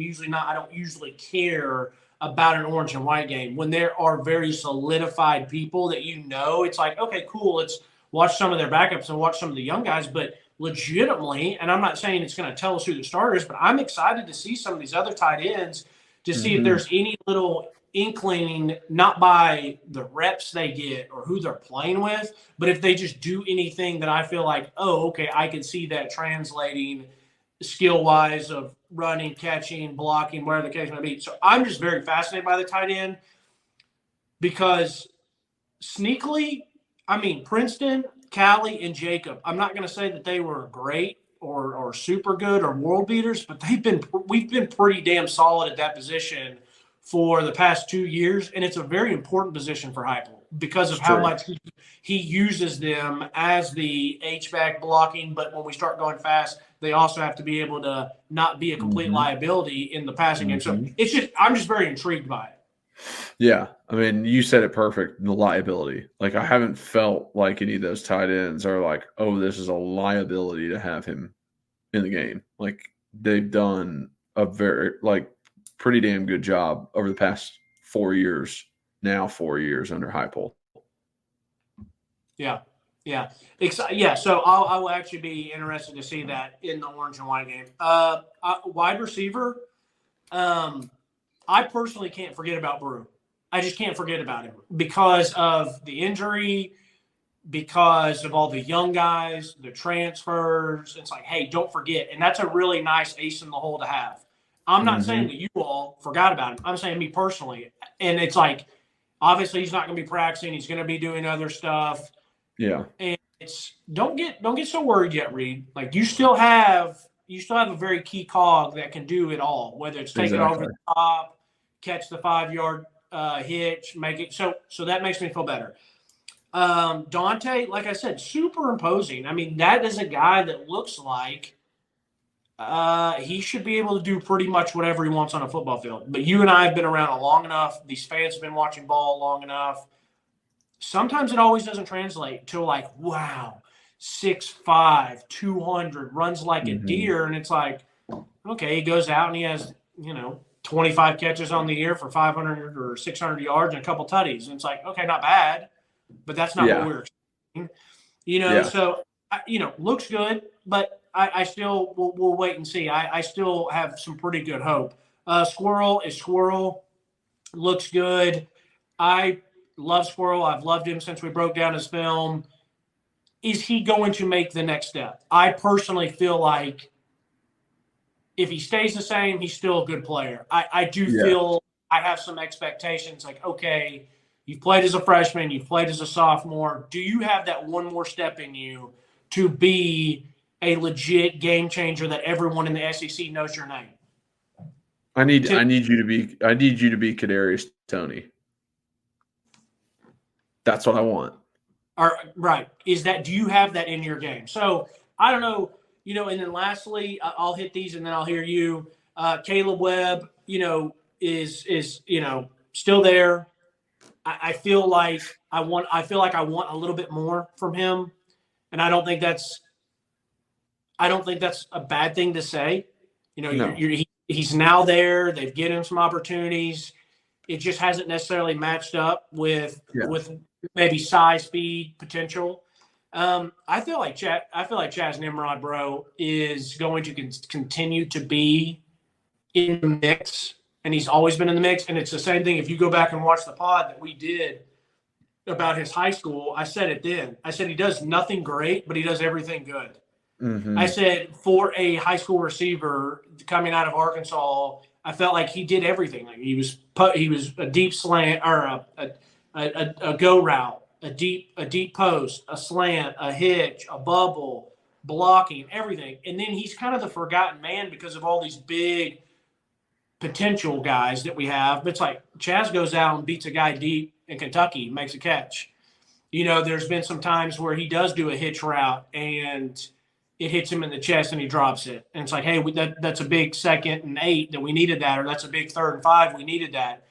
don't usually care about an orange and white game. When there are very solidified people that it's like, okay, cool, let's watch some of their backups and watch some of the young guys. But legitimately, and I'm not saying it's going to tell us who the starter is, but I'm excited to see some of these other tight ends to see if there's any little inkling, not by the reps they get or who they're playing with, but if they just do anything that I feel like, oh, okay, I can see that translating skill-wise of running, catching, blocking, whatever the case may be. So I'm just very fascinated by the tight end because sneakily, I mean, Princeton, Callie, and Jacob, I'm not going to say that they were great or super good or world beaters, but we've been pretty damn solid at that position for the past 2 years, and it's a very important position for Heupel because of how much he uses them as the H-back blocking. But when we start going fast, they also have to be able to not be a complete liability in the passing game. So I'm just very intrigued by it. Yeah, I mean, you said it perfect. The liability. Like, I haven't felt like any of those tight ends are like, oh, this is a liability to have him in the game. Like, they've done a pretty damn good job over the past 4 years. Now 4 years under Heupel. Yeah. So I will actually be interested to see that in the orange and white game. Wide receiver. I personally can't forget about Brew. I just can't forget about him because of the injury, because of all the young guys, the transfers. It's like, hey, don't forget. And that's a really nice ace in the hole to have. I'm not saying that you all forgot about him. I'm saying me personally. And it's like, obviously he's not going to be practicing. He's going to be doing other stuff. Yeah. And don't get so worried yet, Reed. Like you still have a very key cog that can do it all, whether it's take it over the top, catch the 5-yard hitch, make it so that makes me feel better. Dante, like I said, super imposing. I mean, that is a guy that looks like he should be able to do pretty much whatever he wants on a football field. But you and I have been around long enough. These fans have been watching ball long enough. Sometimes it always doesn't translate to like, wow, 6'5", 200, runs like a deer. And it's like, okay, he goes out and he has, 25 catches on the year for 500 or 600 yards and a couple tutties. And it's like, okay, not bad, but that's not what we're expecting. So, looks good, but I still we'll wait and see. I still have some pretty good hope. Squirrel, looks good. I love Squirrel. I've loved him since we broke down his film. Is he going to make the next step? I personally feel like if he stays the same, he's still a good player. I do feel I have some expectations like, okay, you've played as a freshman, you've played as a sophomore. Do you have that one more step in you to be a legit game changer that everyone in the SEC knows your name? I need you to be Kadarius Toney. That's what I want. Right. Do you have that in your game? So I don't know, and then lastly, I'll hit these and then I'll hear you. Caleb Webb, is still there. I feel like I want a little bit more from him. And I don't think that's a bad thing to say. No. He's now there. They've given him some opportunities. It just hasn't necessarily matched up with maybe size, speed, potential. I feel like Chaz Nimrod, bro, is going to continue to be in the mix, and he's always been in the mix. And it's the same thing. If you go back and watch the pod that we did about his high school, I said it then. I said he does nothing great, but he does everything good. I said for a high school receiver coming out of Arkansas, I felt like he did everything. Like he was a deep slant or a go route, a deep post, a slant, a hitch, a bubble, blocking, everything. And then he's kind of the forgotten man because of all these big potential guys that we have. But it's like Chaz goes out and beats a guy deep in Kentucky, makes a catch. There's been some times where he does do a hitch route and it hits him in the chest and he drops it. And it's like, hey, that's a big 2nd and 8 that we needed that, or that's a big 3rd and 5 we needed that.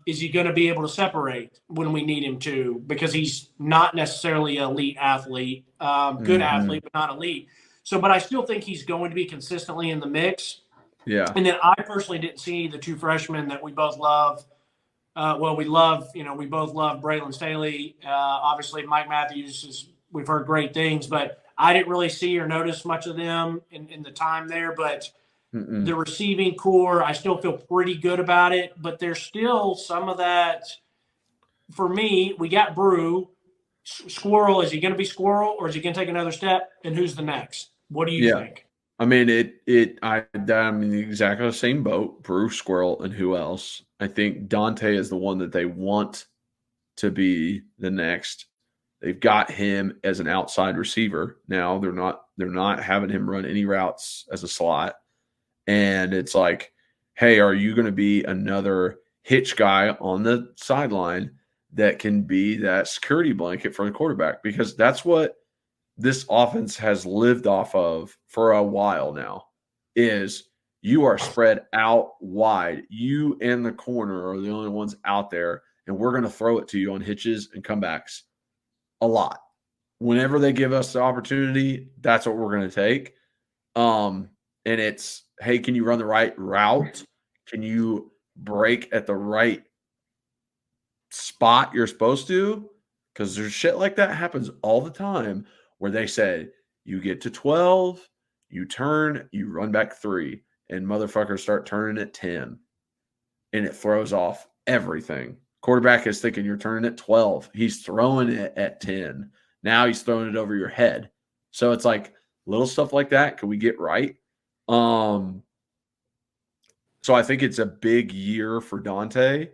Is he going to be able to separate when we need him to? Because he's not necessarily an elite athlete, good athlete, but not elite. So, but I still think he's going to be consistently in the mix. Yeah. And then I personally didn't see the 2 freshmen that we both love. We both love Braylon Staley. Obviously, Mike Matthews we've heard great things, but I didn't really see or notice much of them in the time there. But the receiving core, I still feel pretty good about it. But there's still some of that. For me, we got Brew. Squirrel, is he going to be Squirrel, or is he going to take another step? And who's the next? What do you think? I mean, I'm in exactly the same boat. Brew, Squirrel, and who else? I think Dante is the one that they want to be the next. They've got him as an outside receiver. Now they're not having him run any routes as a slot. And it's like, hey, are you going to be another hitch guy on the sideline that can be that security blanket for the quarterback? Because that's what this offense has lived off of for a while now, is you are spread out wide. You and the corner are the only ones out there, and we're going to throw it to you on hitches and comebacks a lot. Whenever they give us the opportunity, that's what we're going to take. And it's, hey, can you run the right route? Can you break at the right spot you're supposed to? Because there's shit like that happens all the time where they say, you get to 12, you turn, you run back 3, and motherfuckers start turning at 10. And it throws off everything. Quarterback is thinking you're turning at 12. He's throwing it at 10. Now he's throwing it over your head. So it's like little stuff like that. Can we get right? So I think it's a big year for Dante.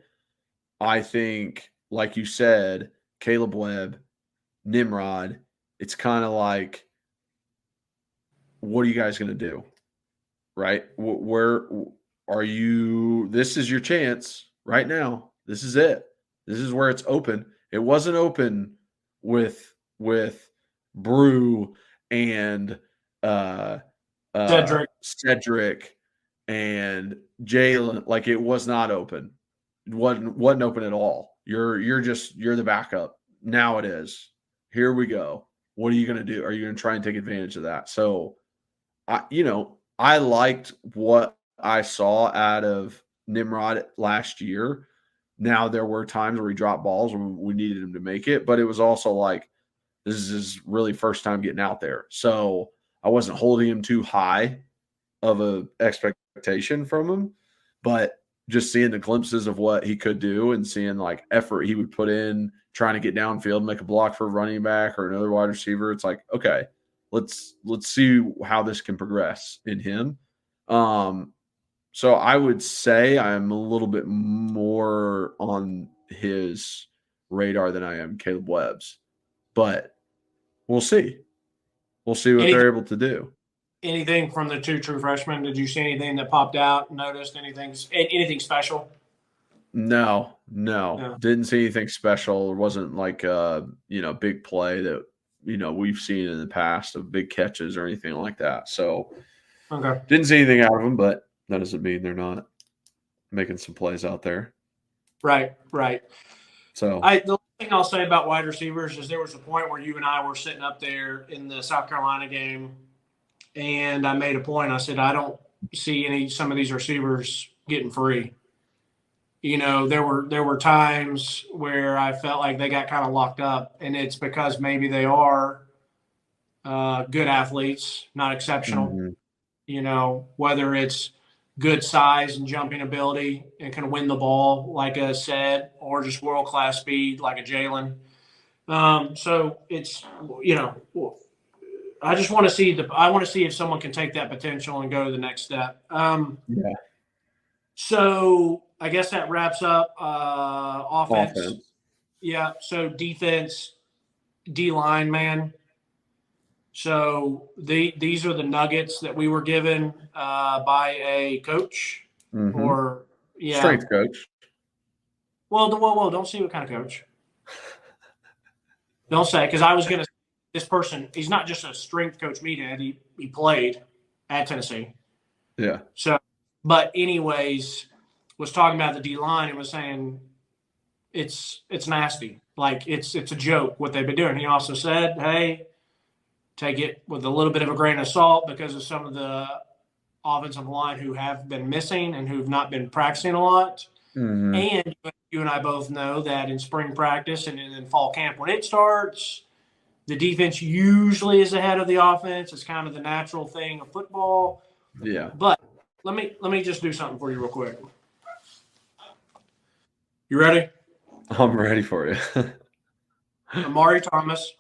I think, like you said, Caleb Webb, Nimrod, it's kind of like, what are you guys going to do? Right? Where are you? This is your chance right now. This is it. This is where it's open. It wasn't open with Brew and Cedric and Jalen. Like, it was not open. It wasn't open at all. You're the backup. Now it is. Here we go. What are you going to do? Are you going to try and take advantage of that? So, I liked what I saw out of Nimrod last year. Now, there were times where he dropped balls when we needed him to make it, but it was also like, this is his really first time getting out there. So I wasn't holding him too high of a expectation from him, but just seeing the glimpses of what he could do and seeing like effort he would put in trying to get downfield, make a block for a running back or another wide receiver. It's like, okay, let's see how this can progress in him. So I would say I'm a little bit more on his radar than I am Caleb Webb's, but we'll see. We'll see what they're able to do. Anything from the 2 true freshmen? Did you see anything that popped out? Noticed anything special? No. Didn't see anything special. There wasn't like a big play that we've seen in the past of big catches or anything like that. So okay, didn't see anything out of them, but that doesn't mean they're not making some plays out there. Right. So the thing I'll say about wide receivers is there was a point where you and I were sitting up there in the South Carolina game, and I made a point. I said, I don't see some of these receivers getting free. There were times where I felt like they got kind of locked up, and it's because maybe they are good athletes, not exceptional. Whether it's good size and jumping ability and can win the ball, like I said, or just world-class speed, like a Jalen. So it's, I just want to see if someone can take that potential and go to the next step. So I guess that wraps up offense. Yeah. So defense, D-line, man. So these are the nuggets that we were given by a coach or strength coach. Well, don't see what kind of coach. Don't say, because I was going to. This person, he's not just a strength coach meathead. He played at Tennessee. Yeah. So, but anyways, was talking about the D line and was saying it's nasty. Like it's a joke what they've been doing. He also said, "Hey, take it with a little bit of a grain of salt because of some of the offensive line who have been missing and who've not been practicing a lot." Mm-hmm. And you and I both know that in spring practice and in fall camp when it starts, the defense usually is ahead of the offense. It's kind of the natural thing of football. Yeah. But let me just do something for you real quick. You ready? I'm ready for you. Amari Thomas,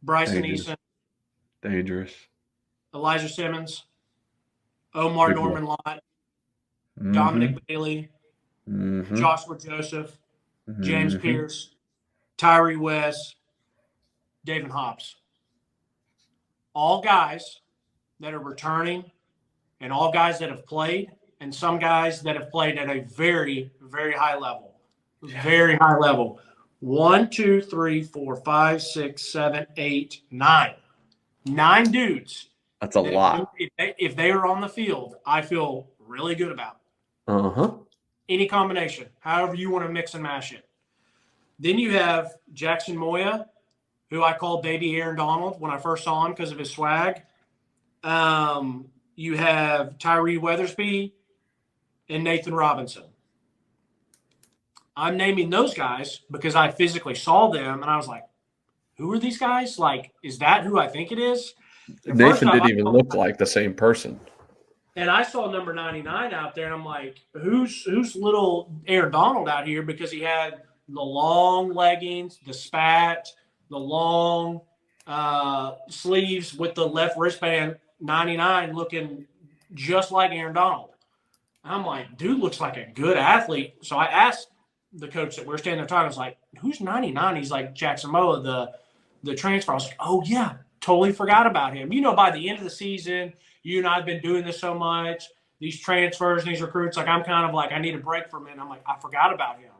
Bryson Dangerous. Eason, Dangerous. Elijah Simmons, Omar Big Norman one. Lott, Mm-hmm. Dominic Bailey, Mm-hmm. Joshua Joseph, James Mm-hmm. Pierce, Tyree West, David Hobbs. All guys that are returning and all guys that have played and some guys that have played at a very, very high level. Very high level. 1, 2, 3, 4, 5, 6, 7, 8, 9. 9 dudes. That's a lot. If they are on the field, I feel really good about. Uh-huh. Any combination, however you want to mix and mash it. Then you have Jackson Moya, who I called Baby Aaron Donald when I first saw him because of his swag. You have Tyree Weathersby and Nathan Robinson. I'm naming those guys because I physically saw them and I was like, who are these guys? Like, is that who I think it is? And Nathan didn't even look like the same person. And I saw number 99 out there, and I'm like, who's little Aaron Donald out here? Because he had the long leggings, the spat, the long sleeves with the left wristband, 99 looking just like Aaron Donald. I'm like, dude looks like a good athlete. So I asked the coach that we were standing there talking, I was like, who's 99? He's like, Jackson Moa, the transfer. I was like, oh, yeah, totally forgot about him. You know, by the end of the season, you and I have been doing this so much, these transfers and these recruits, like I'm kind of like, I need a break from it. I'm like, I forgot about him.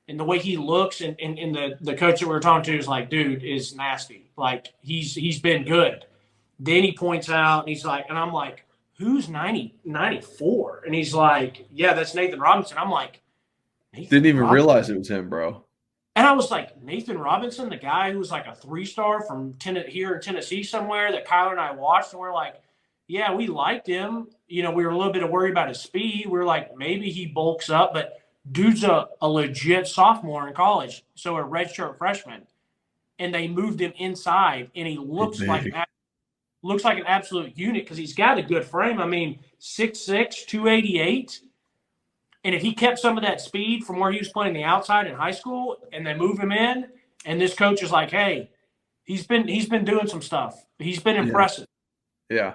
And the way he looks and the coach that we were talking to is like, dude is nasty. Like he's been good. Then he points out and he's like, and I'm like, who's 94? And he's like, yeah, that's Nathan Robinson. I'm like, Didn't even realize it was him, bro. And I was like, Nathan Robinson, the guy who was like a 3-star from here in Tennessee somewhere that Kyler and I watched, and we're like, yeah, we liked him. You know, we were a little bit worried about his speed. We were like, maybe he bulks up, but dude's a legit sophomore in college, so a redshirt freshman. And they moved him inside, and he looks like an absolute unit because he's got a good frame. I mean, 6'6", 288. And if he kept some of that speed from where he was playing the outside in high school and they move him in, and this coach is like, hey, he's been doing some stuff. He's been impressive. Yeah.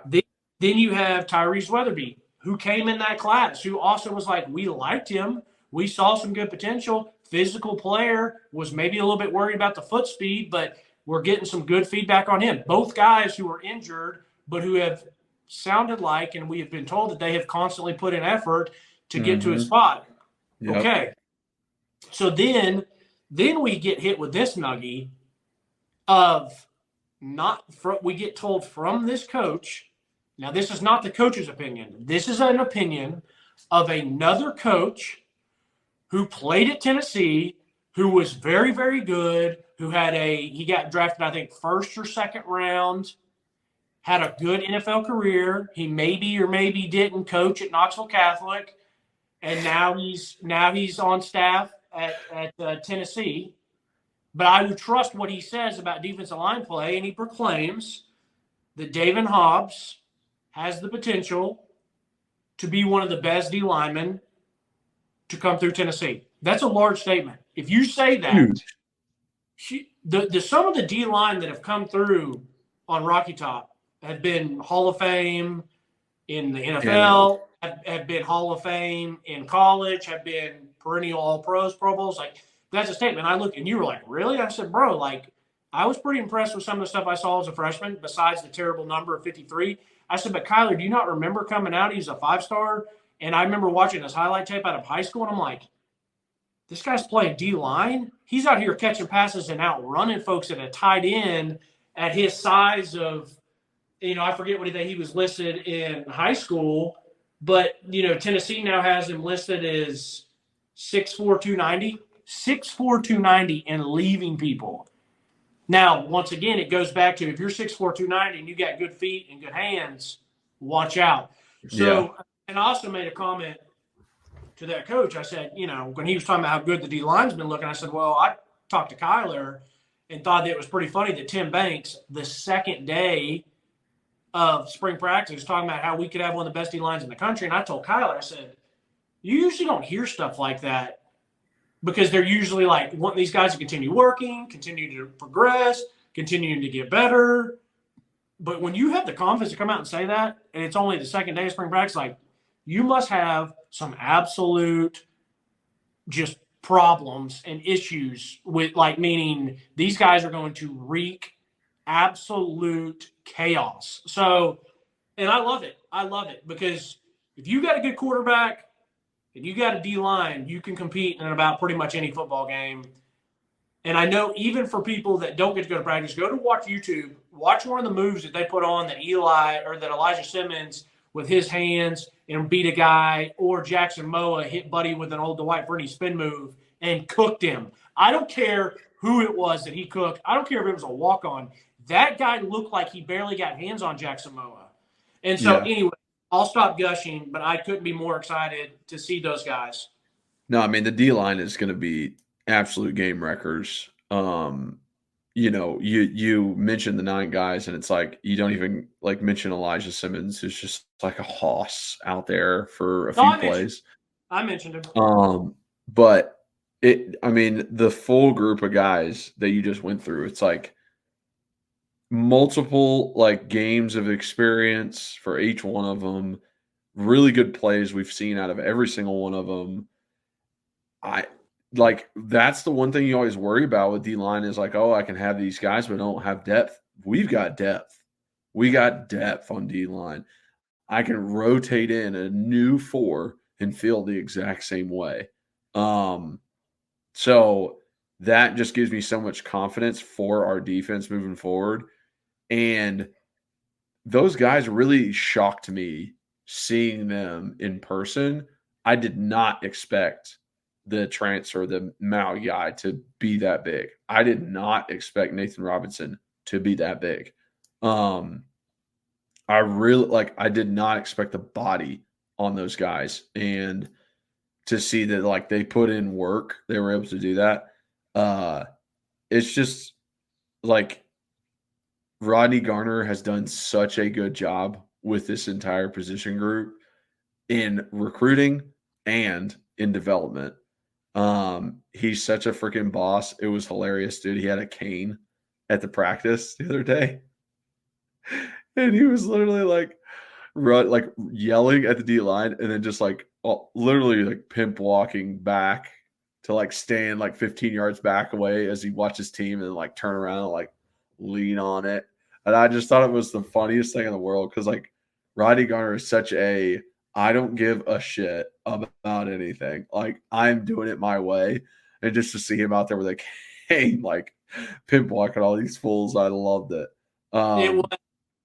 Then you have Tyrese Weatherby, who came in that class, who also was like, we liked him. We saw some good potential. Physical player, was maybe a little bit worried about the foot speed, but we're getting some good feedback on him. Both guys who were injured, but who have sounded like, and we have been told that they have constantly put in effort to get to his spot. Yep. Okay. So then we get hit with this nuggie of we get told from this coach. Now, this is not the coach's opinion. This is an opinion of another coach who played at Tennessee, who was very, very good, he got drafted, I think, first or second round, had a good NFL career. He maybe or maybe didn't coach at Knoxville Catholic. And now he's on staff at Tennessee. But I would trust what he says about defensive line play, and he proclaims that David Hobbs has the potential to be one of the best D linemen to come through Tennessee. That's a large statement. If you say that, some of the D line that have come through on Rocky Top have been Hall of Fame in the NFL. Have been Hall of Fame in college, have been perennial All-Pros, Pro Bowls. Like, that's a statement. I looked, and you were like, really? I said, bro, like, I was pretty impressed with some of the stuff I saw as a freshman, besides the terrible number of 53. I said, but Kyler, do you not remember coming out? He's a 5-star. And I remember watching his highlight tape out of high school, and I'm like, this guy's playing D-line. He's out here catching passes and outrunning folks at a tight end at his size of, I forget what he was listed in high school, but, Tennessee now has him listed as 6'4", 290, 6'4", 290 and leaving people. Now, once again, it goes back to if you're 6'4", 290 and you got good feet and good hands, watch out. So, And I also made a comment to that coach. I said, when he was talking about how good the D-line's been looking, I said, well, I talked to Kyler and thought that it was pretty funny that Tim Banks, the second day of spring practice, was talking about how we could have one of the best D-lines in the country. And I told Kyler, I said, you usually don't hear stuff like that because they're usually like wanting these guys to continue working, continue to progress, continuing to get better. But when you have the confidence to come out and say that, and it's only the second day of spring practice, like, you must have some absolute just problems and issues with, like, meaning these guys are going to wreak absolute chaos. So, and I love it. I love it because if you got a good quarterback and you got a D-line, you can compete in about pretty much any football game. And I know even for people that don't get to go to practice, go to watch YouTube, watch one of the moves that they put on that Elijah Simmons with his hands and beat a guy, or Jackson Moa hit Buddy with an old Dwight Freeney spin move and cooked him. I don't care who it was that he cooked. I don't care if it was a walk-on. That guy looked like he barely got hands on Jackson Moa. And so anyway, I'll stop gushing, but I couldn't be more excited to see those guys. No, I mean, the D-line is going to be absolute game wreckers. You mentioned the 9 guys, and it's like you don't even like mention Elijah Simmons, who's just like a hoss out there for a few plays. I mentioned him. But the full group of guys that you just went through, it's like multiple like games of experience for each one of them. Really good plays we've seen out of every single one of them. That's the one thing you always worry about with D-line is like, oh, I can have these guys, but I don't have depth. We've got depth. We got depth on D-line. I can rotate in a new 4 and feel the exact same way. So that just gives me so much confidence for our defense moving forward. And those guys really shocked me seeing them in person. I did not expect the Maui guy to be that big. I did not expect Nathan Robinson to be that big. I did not expect the body on those guys, and to see that like they put in work, they were able to do that. It's just like Rodney Garner has done such a good job with this entire position group in recruiting and in development. He's such a freaking boss. It was hilarious, dude. He had a cane at the practice the other day, and he was literally like yelling at the D line, and then just like literally like pimp walking back to like stand like 15 yards back away as he watched his team, and then like turn around and like lean on it. And I just thought it was the funniest thing in the world because like Rodney Garner is such a I don't give a shit about anything. Like, I'm doing it my way. And just to see him out there with a cane, like, pimp walking all these fools, I loved it.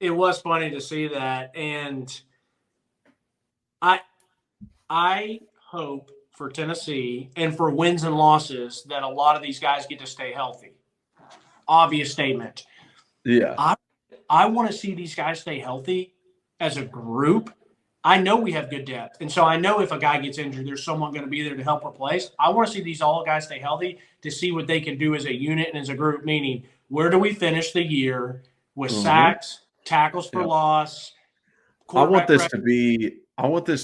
It was funny to see that. And I hope for Tennessee and for wins and losses that a lot of these guys get to stay healthy. Obvious statement. Yeah. I want to see these guys stay healthy as a group. I know we have good depth. And so I know if a guy gets injured, there's someone going to be there to help replace. I want to see these all guys stay healthy to see what they can do as a unit and as a group, meaning where do we finish the year with sacks, tackles for loss. I want this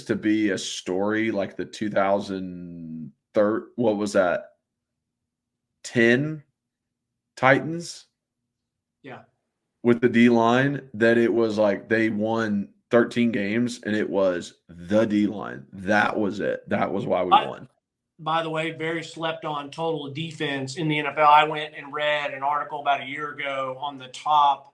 to be a story like the 2003, what was that? 10 Titans? Yeah. With the D-line, that it was like they won 13 games, and it was the D-line. That was it. That was why we won. By the way, very slept on total defense in the NFL. I went and read an article about a year ago on the top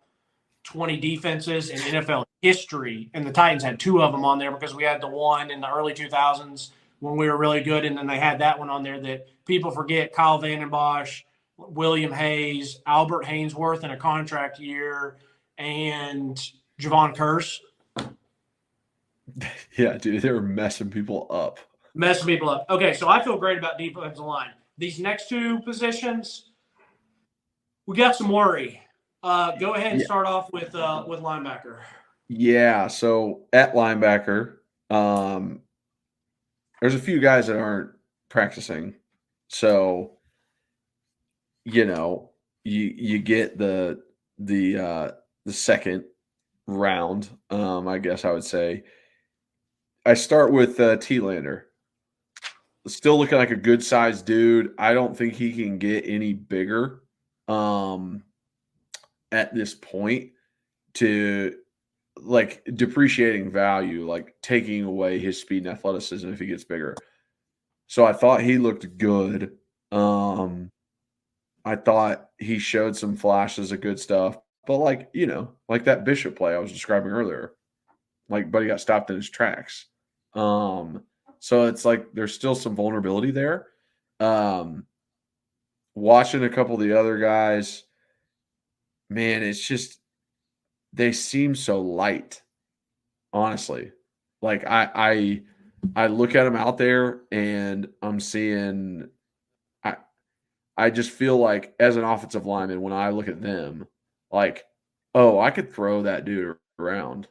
20 defenses in NFL history, and the Titans had 2 of them on there because we had the one in the early 2000s when we were really good. And then they had that one on there that people forget: Kyle Vandenbosch, William Hayes, Albert Hainsworth in a contract year, and Javon Curse. Yeah, dude, they were messing people up. Messing people up. Okay, so I feel great about defensive line. These next two positions, we got some worry. Go ahead and start off with linebacker. Yeah, so at linebacker, there's a few guys that aren't practicing. So, you get the second round, I guess I would say. I start with T-Lander. Still looking like a good sized dude. I don't think he can get any bigger at this point to like depreciating value, like taking away his speed and athleticism if he gets bigger. So I thought he looked good. I thought he showed some flashes of good stuff, but like that Bishop play I was describing earlier, but he got stopped in his tracks. So it's like there's still some vulnerability there. Watching a couple of the other guys, man, it's just they seem so light. Honestly, like I look at them out there and I'm seeing. I just feel like as an offensive lineman, when I look at them, like, oh, I could throw that dude around.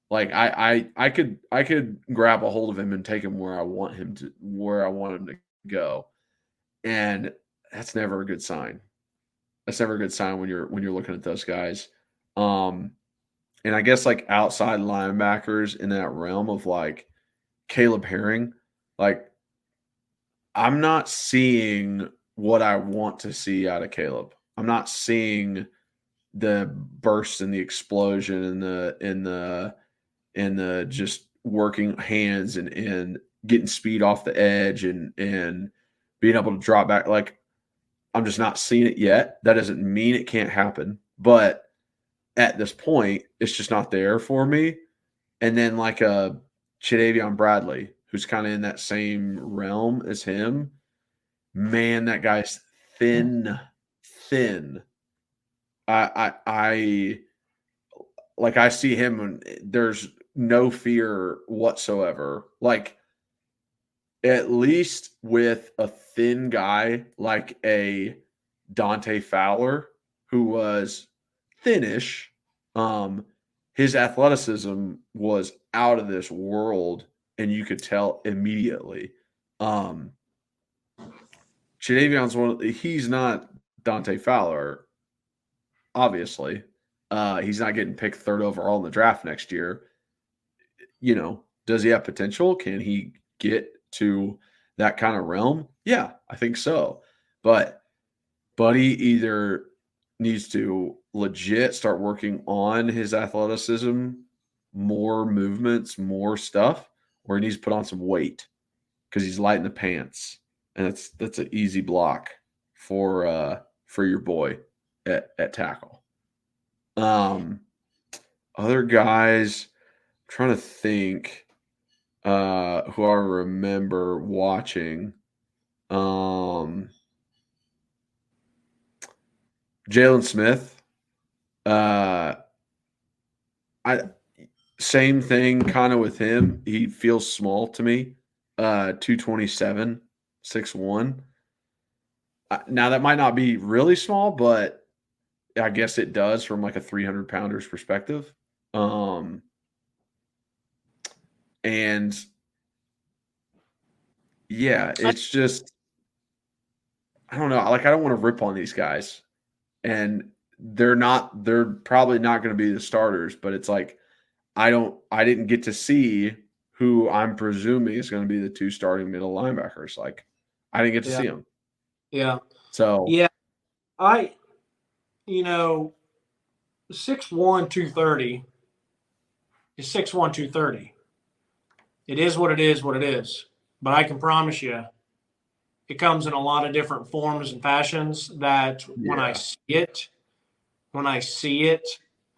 Like I could grab a hold of him and take him where I want him to go. And that's never a good sign. That's never a good sign when you're looking at those guys. And I guess like outside linebackers in that realm of like Caleb Herring, like I'm not seeing what I want to see out of Caleb. I'm not seeing the burst and the explosion and the just working hands and getting speed off the edge and being able to drop back. Like I'm just not seeing it yet. That doesn't mean it can't happen, but at this point, it's just not there for me. And then like a Chidavion Bradley, who's kind of in that same realm as him. Man, that guy's thin. I see him and there's no fear whatsoever. Like at least with a thin guy like a Dante Fowler, who was thinnish, his athleticism was out of this world, and you could tell immediately. Chidavion's he's not Dante Fowler, obviously. He's not getting picked third overall in the draft next year. Does he have potential? Can he get to that kind of realm? Yeah, I think so. But Buddy either needs to legit start working on his athleticism, more movements, more stuff, or he needs to put on some weight because he's light in the pants. And that's an easy block for your boy at tackle. Other guys, I'm trying to think who I remember watching. Jalen Smith. Same thing kind of with him. He feels small to me. 227, 6'1". Now that might not be really small, but I guess it does from like a 300-pounder's perspective. And yeah, it's just, I don't know. Like, I don't want to rip on these guys, and they're probably not going to be the starters, but it's like, I didn't get to see who I'm presuming is going to be the two starting middle linebackers. Like, I didn't get to see them. Yeah. So, yeah, 6'1", 230 is 6'1", 230. It is what it is. But I can promise you, it comes in a lot of different forms and fashions that when I see it, and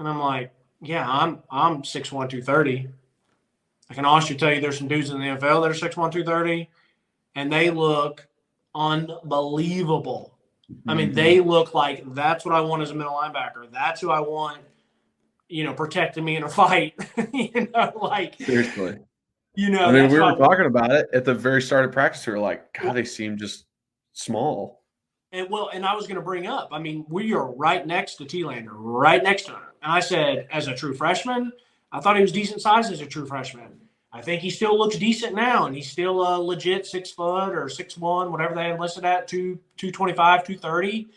I'm like, yeah, I'm 6'1", 230. I can honestly tell you there's some dudes in the NFL that are 6'1", 230, and they look unbelievable. I mean, they look like that's what I want as a middle linebacker. That's who I want, protecting me in a fight. Seriously. I mean, That's we what were I want. talking about it at the very start of practice. We were like, God, they seem just small. And I was going to bring up, I mean, we are right next to T-Lander, right next to him. And I said, as a true freshman, I thought he was decent size as a true freshman. I think he still looks decent now, and he's still a legit 6 foot or 6'1", whatever they had listed at, 225, 230.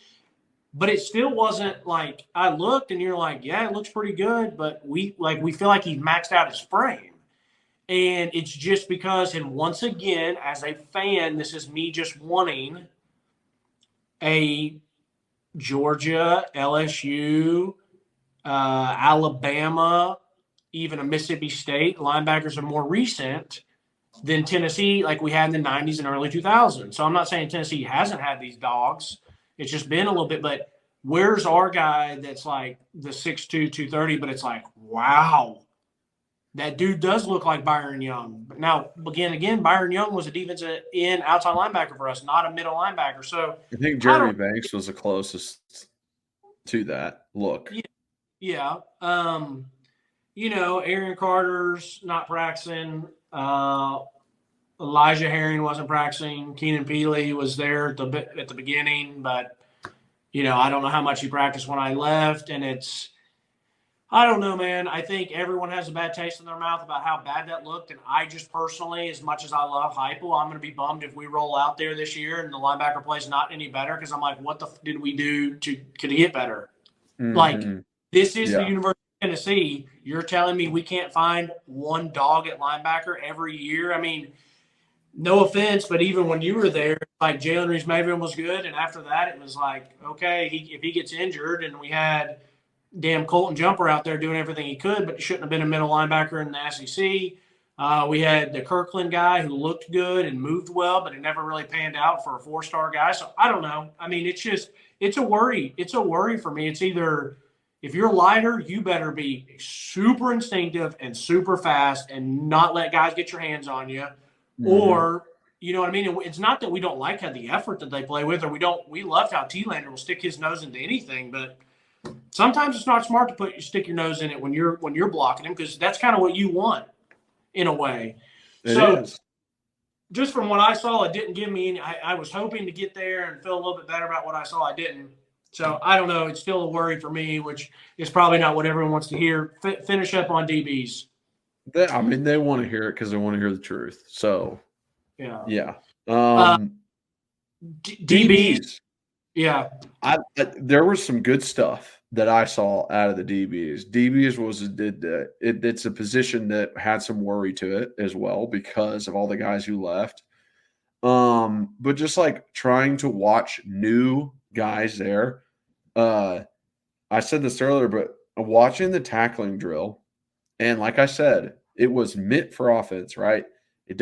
But it still wasn't like I looked and you're like, yeah, it looks pretty good, but we feel like he's maxed out his frame. And it's just because, and once again, as a fan, this is me just wanting a Georgia, LSU, Alabama, even a Mississippi State linebackers are more recent than Tennessee, like we had in the 90s and early 2000s. So I'm not saying Tennessee hasn't had these dogs. It's just been a little bit, but where's our guy that's like the 6'2", 230, but it's like, wow, that dude does look like Byron Young. But now, again, Byron Young was a defensive end outside linebacker for us, not a middle linebacker. So I think Jeremy Banks was the closest to that look. Yeah. Aaron Carter's not practicing. Elijah Herring wasn't practicing. Keenan Peely was there at the beginning, but I don't know how much he practiced when I left. And I don't know, man. I think everyone has a bad taste in their mouth about how bad that looked. And I just personally, as much as I love Heupel, I'm going to be bummed if we roll out there this year and the linebacker plays not any better, because I'm like, what the did we do to get better? Mm-hmm. Like, this is the University of Tennessee. You're telling me we can't find one dog at linebacker every year? I mean, no offense, but even when you were there, like Jalen Reese-Mayville was good, and after that, it was like, okay, if he gets injured, and we had damn Colton Jumper out there doing everything he could, but shouldn't have been a middle linebacker in the SEC. We had the Kirkland guy who looked good and moved well, but it never really panned out for a 4-star guy. So I don't know. I mean, it's a worry. It's a worry for me. It's either, if you're lighter, you better be super instinctive and super fast and not let guys get your hands on you. Mm-hmm. Or, you know what I mean? It's not that we don't like how the effort that they play with, or we love how T-Lander will stick his nose into anything, but sometimes it's not smart to stick your nose in it when you're blocking him, because that's kind of what you want in a way. It is. Just from what I saw, it didn't give me any. I was hoping to get there and feel a little bit better about what I saw. I didn't. So I don't know. It's still a worry for me, which is probably not what everyone wants to hear. Finish up on DBs. They want to hear it because they want to hear the truth. So, yeah. DBs. Yeah. There was some good stuff that I saw out of the DBs. It's a position that had some worry to it as well because of all the guys who left. But just like trying to watch new guys there. I said this earlier, but watching the tackling drill, and like I said, it was meant for offense, right? It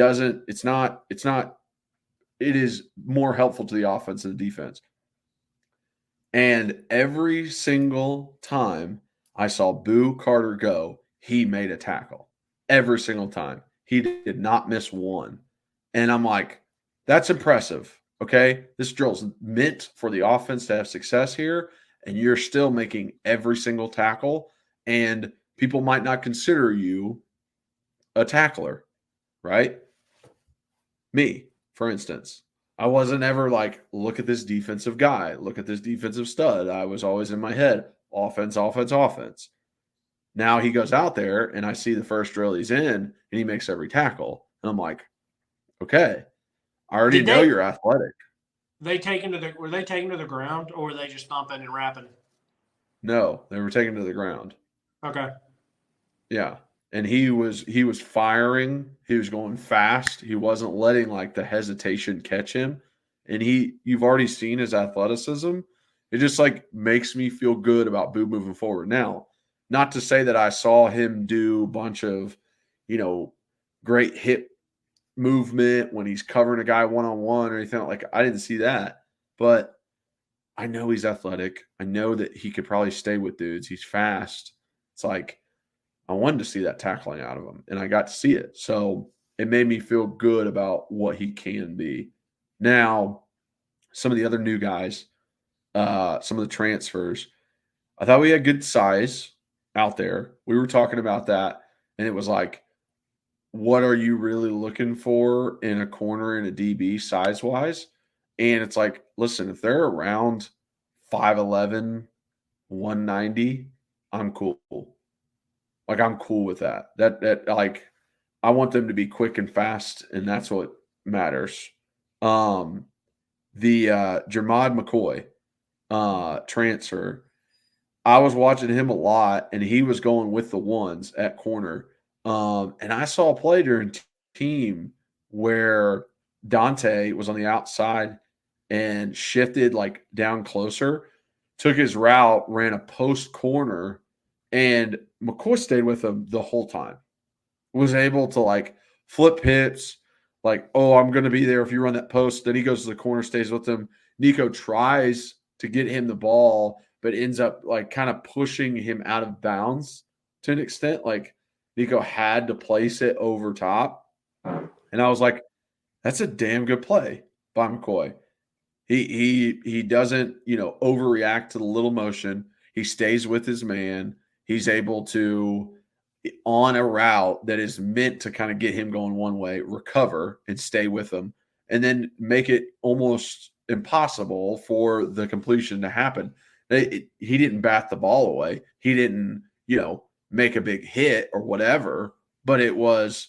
is more helpful to the offense than the defense. And every single time I saw Boo Carter go, he made a tackle. Every single time. He did not miss one. And I'm like, that's impressive, okay? This drill's meant for the offense to have success here, and you're still making every single tackle, and people might not consider you a tackler, right? Me, for instance. I wasn't ever like, look at this defensive guy, look at this defensive stud. I was always in my head, offense, offense, offense. Now he goes out there and I see the first drill he's in and he makes every tackle. And I'm like, okay, I already know you're athletic. Were they taken to the ground, or were they just thumping and rapping? No, they were taken to the ground. Okay. Yeah. And he was firing. He was going fast. He wasn't letting like the hesitation catch him. And you've already seen his athleticism. It just like makes me feel good about Boo moving forward. Now, not to say that I saw him do a bunch of, great hip movement when he's covering a guy one-on-one or anything. Like, I didn't see that. But I know he's athletic. I know that he could probably stay with dudes. He's fast. It's like, I wanted to see that tackling out of him, and I got to see it. So it made me feel good about what he can be. Now, some of the other new guys, some of the transfers, I thought we had good size out there. We were talking about that, and it was like, what are you really looking for in a corner and a DB size wise? And it's like, listen, if they're around 5'11, 190, I'm cool. Like, I'm cool with that. That like, I want them to be quick and fast, and that's what matters. The Jermod McCoy transfer, I was watching him a lot, and he was going with the ones at corner. And I saw a play during team where Dante was on the outside and shifted like down closer, took his route, ran a post corner, and McCoy stayed with him the whole time. Was able to like flip hits, like, oh, I'm going to be there if you run that post. Then he goes to the corner, stays with him. Nico tries to get him the ball, but ends up like kind of pushing him out of bounds to an extent. Like Nico had to place it over top. And I was like, that's a damn good play by McCoy. He doesn't, overreact to the little motion. He stays with his man. He's able to, on a route that is meant to kind of get him going one way, recover and stay with him, and then make it almost impossible for the completion to happen. He didn't bat the ball away. He didn't, make a big hit or whatever, but it was,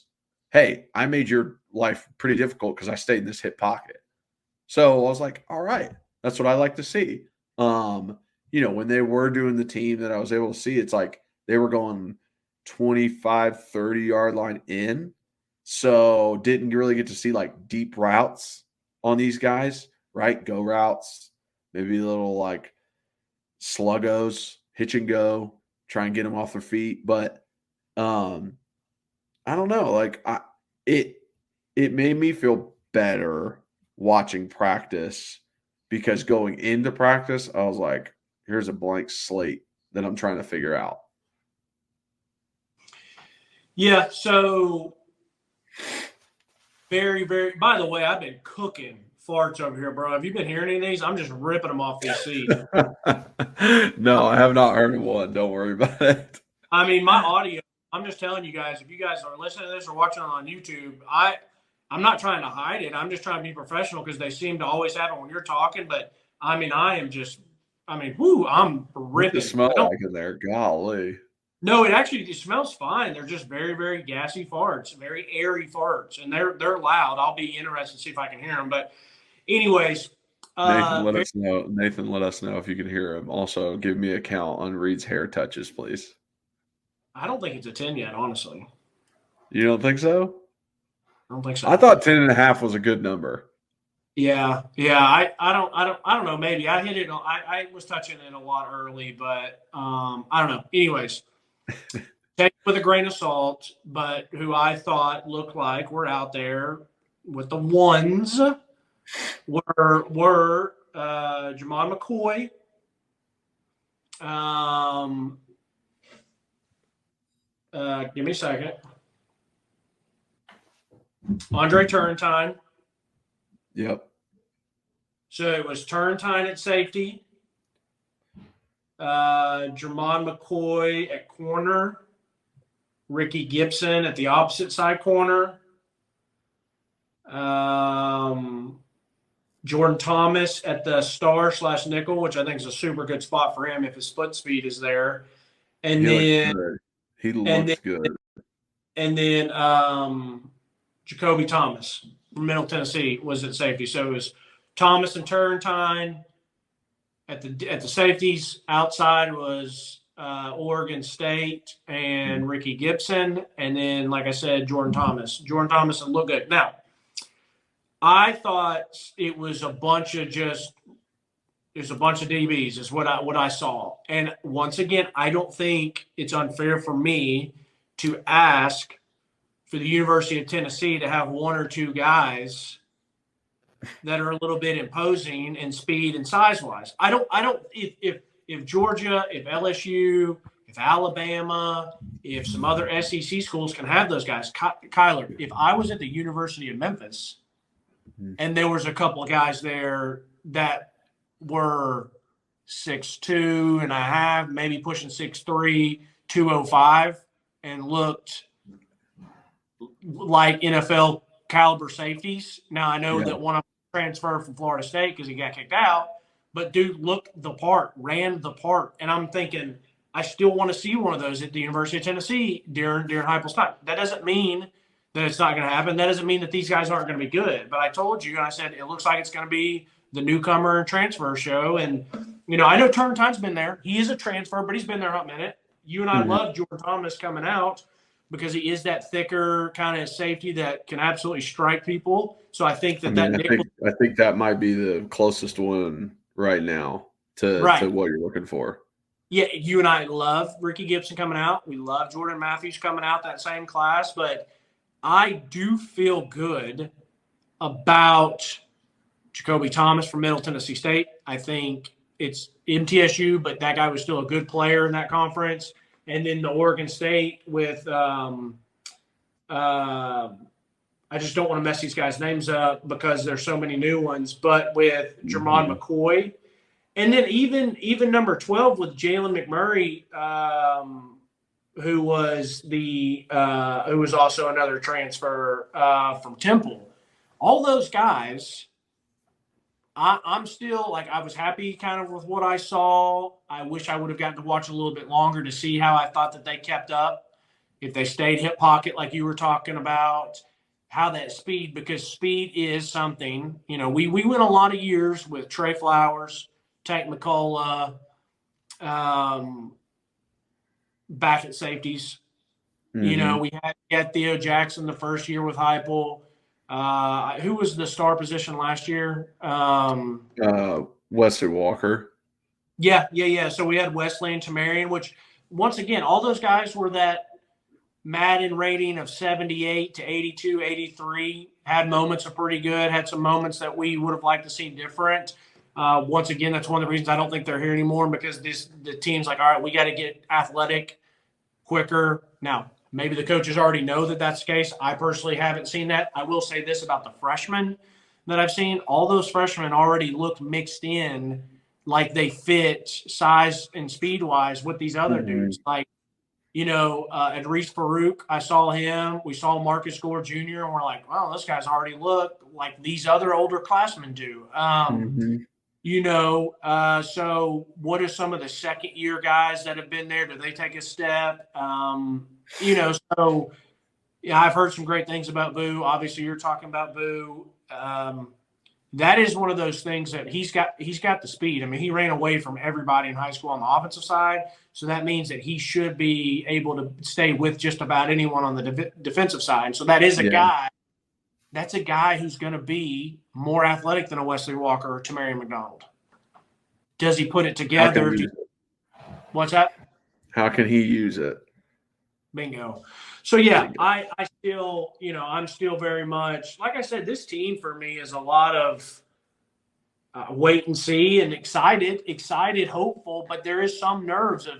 hey, I made your life pretty difficult because I stayed in this hip pocket. So I was like, all right, that's what I like to see. When they were doing the team that I was able to see, it's like they were going 25, 30-yard line in. So didn't really get to see like deep routes on these guys, right? Go routes, maybe a little like sluggos, hitch and go, try and get them off their feet. But I don't know. Like it made me feel better watching practice, because going into practice, I was like, here's a blank slate that I'm trying to figure out. Yeah, so very, very – by the way, I've been cooking farts over here, bro. Have you been hearing any of these? I'm just ripping them off these seats. No, I have not heard of one. Don't worry about it. I mean, my audio – I'm just telling you guys, if you guys are listening to this or watching it on YouTube, I'm not trying to hide it. I'm just trying to be professional because they seem to always have it when you're talking. But, I mean, I'm ripping. What does it smell like in there? Golly. No, it smells fine. They're just very, very gassy farts, very airy farts, and they're loud. I'll be interested to see if I can hear them. But anyways, Nathan, let us know. Nathan, let us know if you can hear him. Also, give me a count on Reed's hair touches, please. I don't think it's a 10 yet, honestly. You don't think so? I don't think so. I thought 10.5 was a good number. Yeah. I don't know. Maybe I hit it. I was touching it a lot early, but I don't know. Anyways, take it with a grain of salt. But who I thought looked like were out there with the ones were Jermod McCoy, give me a second. Andre Turrentine. Yep. So it was Turrentine at safety, Jermod McCoy at corner, Ricky Gibson at the opposite side corner, Jordan Thomas at the star/nickel, which I think is a super good spot for him if his foot speed is there. And he looks good. And then Jacoby Thomas from Middle Tennessee was at safety. So it was Thomas and Turrentine at the safeties. Outside was Oregon State and Ricky Gibson. And then, like I said, Jordan Thomas. Jordan Thomas looked good. Now, I thought it was a bunch of DBs is what I saw. And once again, I don't think it's unfair for me to ask for the University of Tennessee to have one or two guys that are a little bit imposing in speed and size wise. If Georgia, if LSU, if if Alabama, if some other SEC schools can have those guys. Kyler, if I was at the University of Memphis and there was a couple of guys there that were 6'2" and a half, maybe pushing 6'3", 205, and looked like NFL caliber safeties. Now, I know that one of them transferred from Florida State because he got kicked out, but dude looked the part, ran the part. And I'm thinking, I still want to see one of those at the University of Tennessee during Heupel's time. That doesn't mean that it's not going to happen. That doesn't mean that these guys aren't going to be good. But I told you, and I said, it looks like it's going to be the newcomer transfer show. And, you know, I know Turntime's been there. He is a transfer, but he's been there a hot minute. You and I love Jordan Thomas coming out because he is that thicker kind of safety that can absolutely strike people. So I think that I think that might be the closest one right now to what you're looking for. Yeah, you and I love Ricky Gibson coming out. We love Jordan Matthews coming out, that same class. But I do feel good about Jacoby Thomas from Middle Tennessee State. I think it's MTSU, but that guy was still a good player in that conference. And then the Oregon State with I just don't want to mess these guys' names up because there's so many new ones, but with Jermon McCoy. And then even number 12 with Jalen McMurray, who was also another transfer from Temple. All those guys, I'm still like, I was happy kind of with what I saw. I wish I would have gotten to watch a little bit longer to see how I thought that they kept up. If they stayed hip pocket like you were talking about, how that speed, because speed is something. You know, we went a lot of years with Trey Flowers, Tank McCullough, back at safeties. You know, we had Theo Jackson the first year with Heupel. Who was the star position last year? Wesley Walker. Yeah. So we had Wesley and Tamarian, which, once again, all those guys were that Madden rating of 78 to 82, 83. Had moments of pretty good, had some moments that we would have liked to see different. Once again, that's one of the reasons I don't think they're here anymore, because the team's like, all right, we got to get athletic quicker. Now, maybe the coaches already know that that's the case. I personally haven't seen that. I will say this about the freshmen that I've seen. All those freshmen already look mixed in, like they fit size and speed-wise with these other dudes. Like, you know, Idris Farouk, I saw him. We saw Marcus Gore Jr., and we're like, well, this guy's already look like these other older classmen do. You know, so what are some of the second-year guys that have been there? Do they take a step? You know, so yeah, I've heard some great things about Boo. Obviously, you're talking about Boo. That is one of those things that he's got the speed. I mean, he ran away from everybody in high school on the offensive side, so that means that he should be able to stay with just about anyone on the defensive side. So that is a guy. That's a guy who's going to be more athletic than a Wesley Walker or Tamarian McDonald. Does he put it together? What's that? How can he use it? Bingo. So, yeah, I still, you know, I'm still very much, like I said, this team for me is a lot of wait and see and excited, hopeful, but there is some nerves of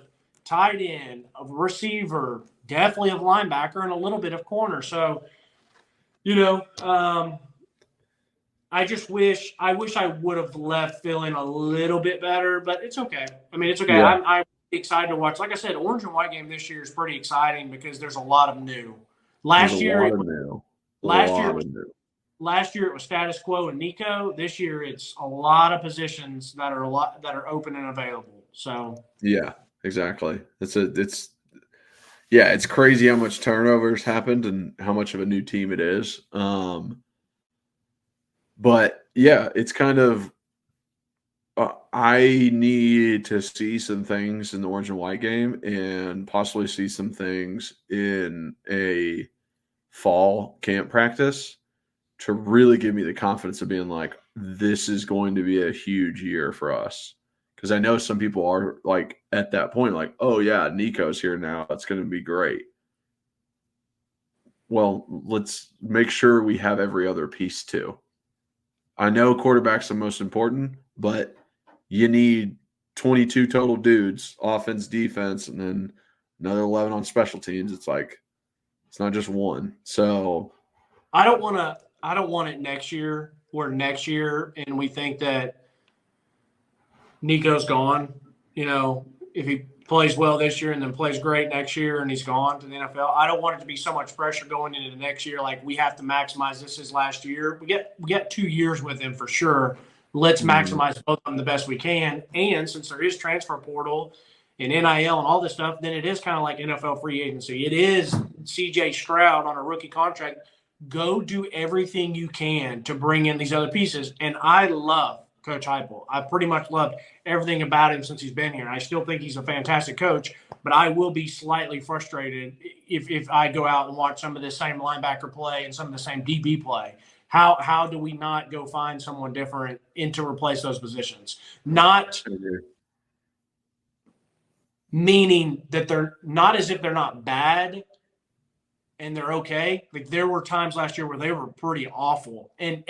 tight end, of receiver, definitely of linebacker, and a little bit of corner. So, you know, I wish I would have left feeling a little bit better, but it's okay. I mean, it's okay. Yeah. I'm excited to watch. Like I said, orange and white game this year is pretty exciting because there's a lot of new. Last year it was status quo and Nico. This year it's a lot of positions that are open and available. So yeah, exactly. It's crazy how much turnovers happened and how much of a new team it is. But yeah, it's kind of I need to see some things in the orange and white game and possibly see some things in a fall camp practice to really give me the confidence of being like, this is going to be a huge year for us. Because I know some people are like at that point, like, oh yeah, Nico's here now. It's going to be great. Well, let's make sure we have every other piece too. I know quarterback's the most important, but you need 22 total dudes, offense, defense, and then another 11 on special teams. It's like it's not just one. So I don't want it next year where next year and we think that Nico's gone. You know, if he plays well this year and then plays great next year and he's gone to the NFL, I don't want it to be so much pressure going into the next year. Like we have to maximize this his last year. We get 2 years with him for sure. Let's maximize both of them the best we can. And since there is transfer portal and NIL and all this stuff, then it is kind of like NFL free agency. It is CJ Stroud on a rookie contract. Go do everything you can to bring in these other pieces. And I love Coach Heupel. I pretty much loved everything about him since he's been here. I still think he's a fantastic coach, but I will be slightly frustrated if I go out and watch some of the same linebacker play and some of the same DB play. How do we not go find someone different to replace those positions? Not meaning that they're not as if they're not bad and they're okay. Like there were times last year where they were pretty awful. And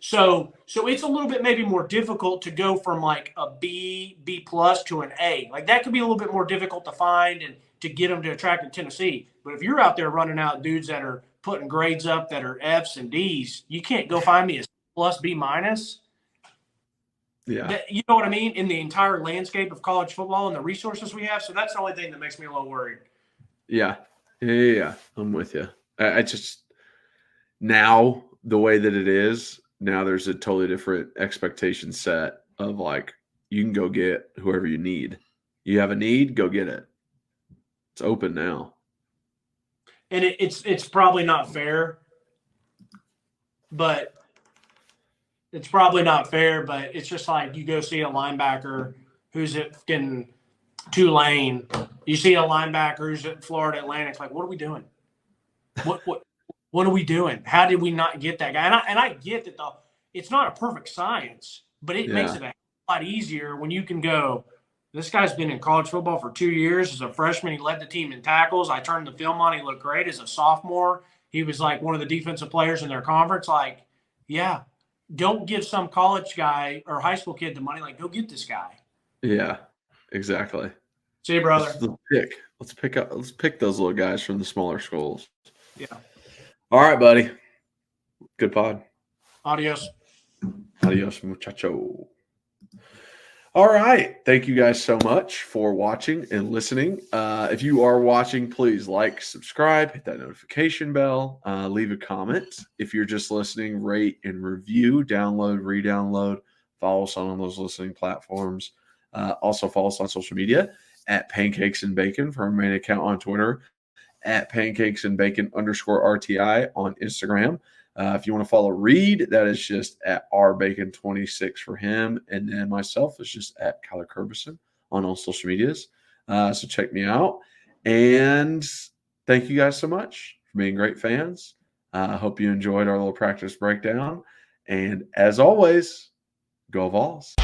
so it's a little bit maybe more difficult to go from like a B plus to an A. Like that could be a little bit more difficult to find and to get them to attract in Tennessee. But if you're out there running out dudes that are putting grades up that are Fs and Ds, you can't go find me a plus B minus. Yeah. You know what I mean? In the entire landscape of college football and the resources we have. So that's the only thing that makes me a little worried. Yeah. Yeah. I'm with you. I just now the way that it is, now there's a totally different expectation set of like you can go get whoever you need. You have a need, go get it. It's open now. And it's probably not fair, but it's just like you go see a linebacker who's at fucking Tulane. You see a linebacker who's at Florida Atlantic. Like, what are we doing? What are we doing? How did we not get that guy? And I get that it's not a perfect science, but it makes it a lot easier when you can go, this guy's been in college football for 2 years. As a freshman, he led the team in tackles. I turned the film on. He looked great. As a sophomore, he was like one of the defensive players in their conference. Like, yeah, don't give some college guy or high school kid the money. Like, go get this guy. Yeah, exactly. See you, brother. Let's pick those little guys from the smaller schools. Yeah. All right, buddy. Good pod. Adios. Adios, muchacho. All right. Thank you guys so much for watching and listening. If you are watching, please like, subscribe, hit that notification bell, leave a comment. If you're just listening, rate and review, download, re-download, follow us on those listening platforms. Also follow us on social media at Pancakes and Bacon for our main account on Twitter, at Pancakes and Bacon _RTI on Instagram. If you want to follow Reed, that is just at RBacon26 for him. And then myself is just at Kyler Curbison on all social medias. So check me out. And thank you guys so much for being great fans. I hope you enjoyed our little practice breakdown. And as always, go Vols.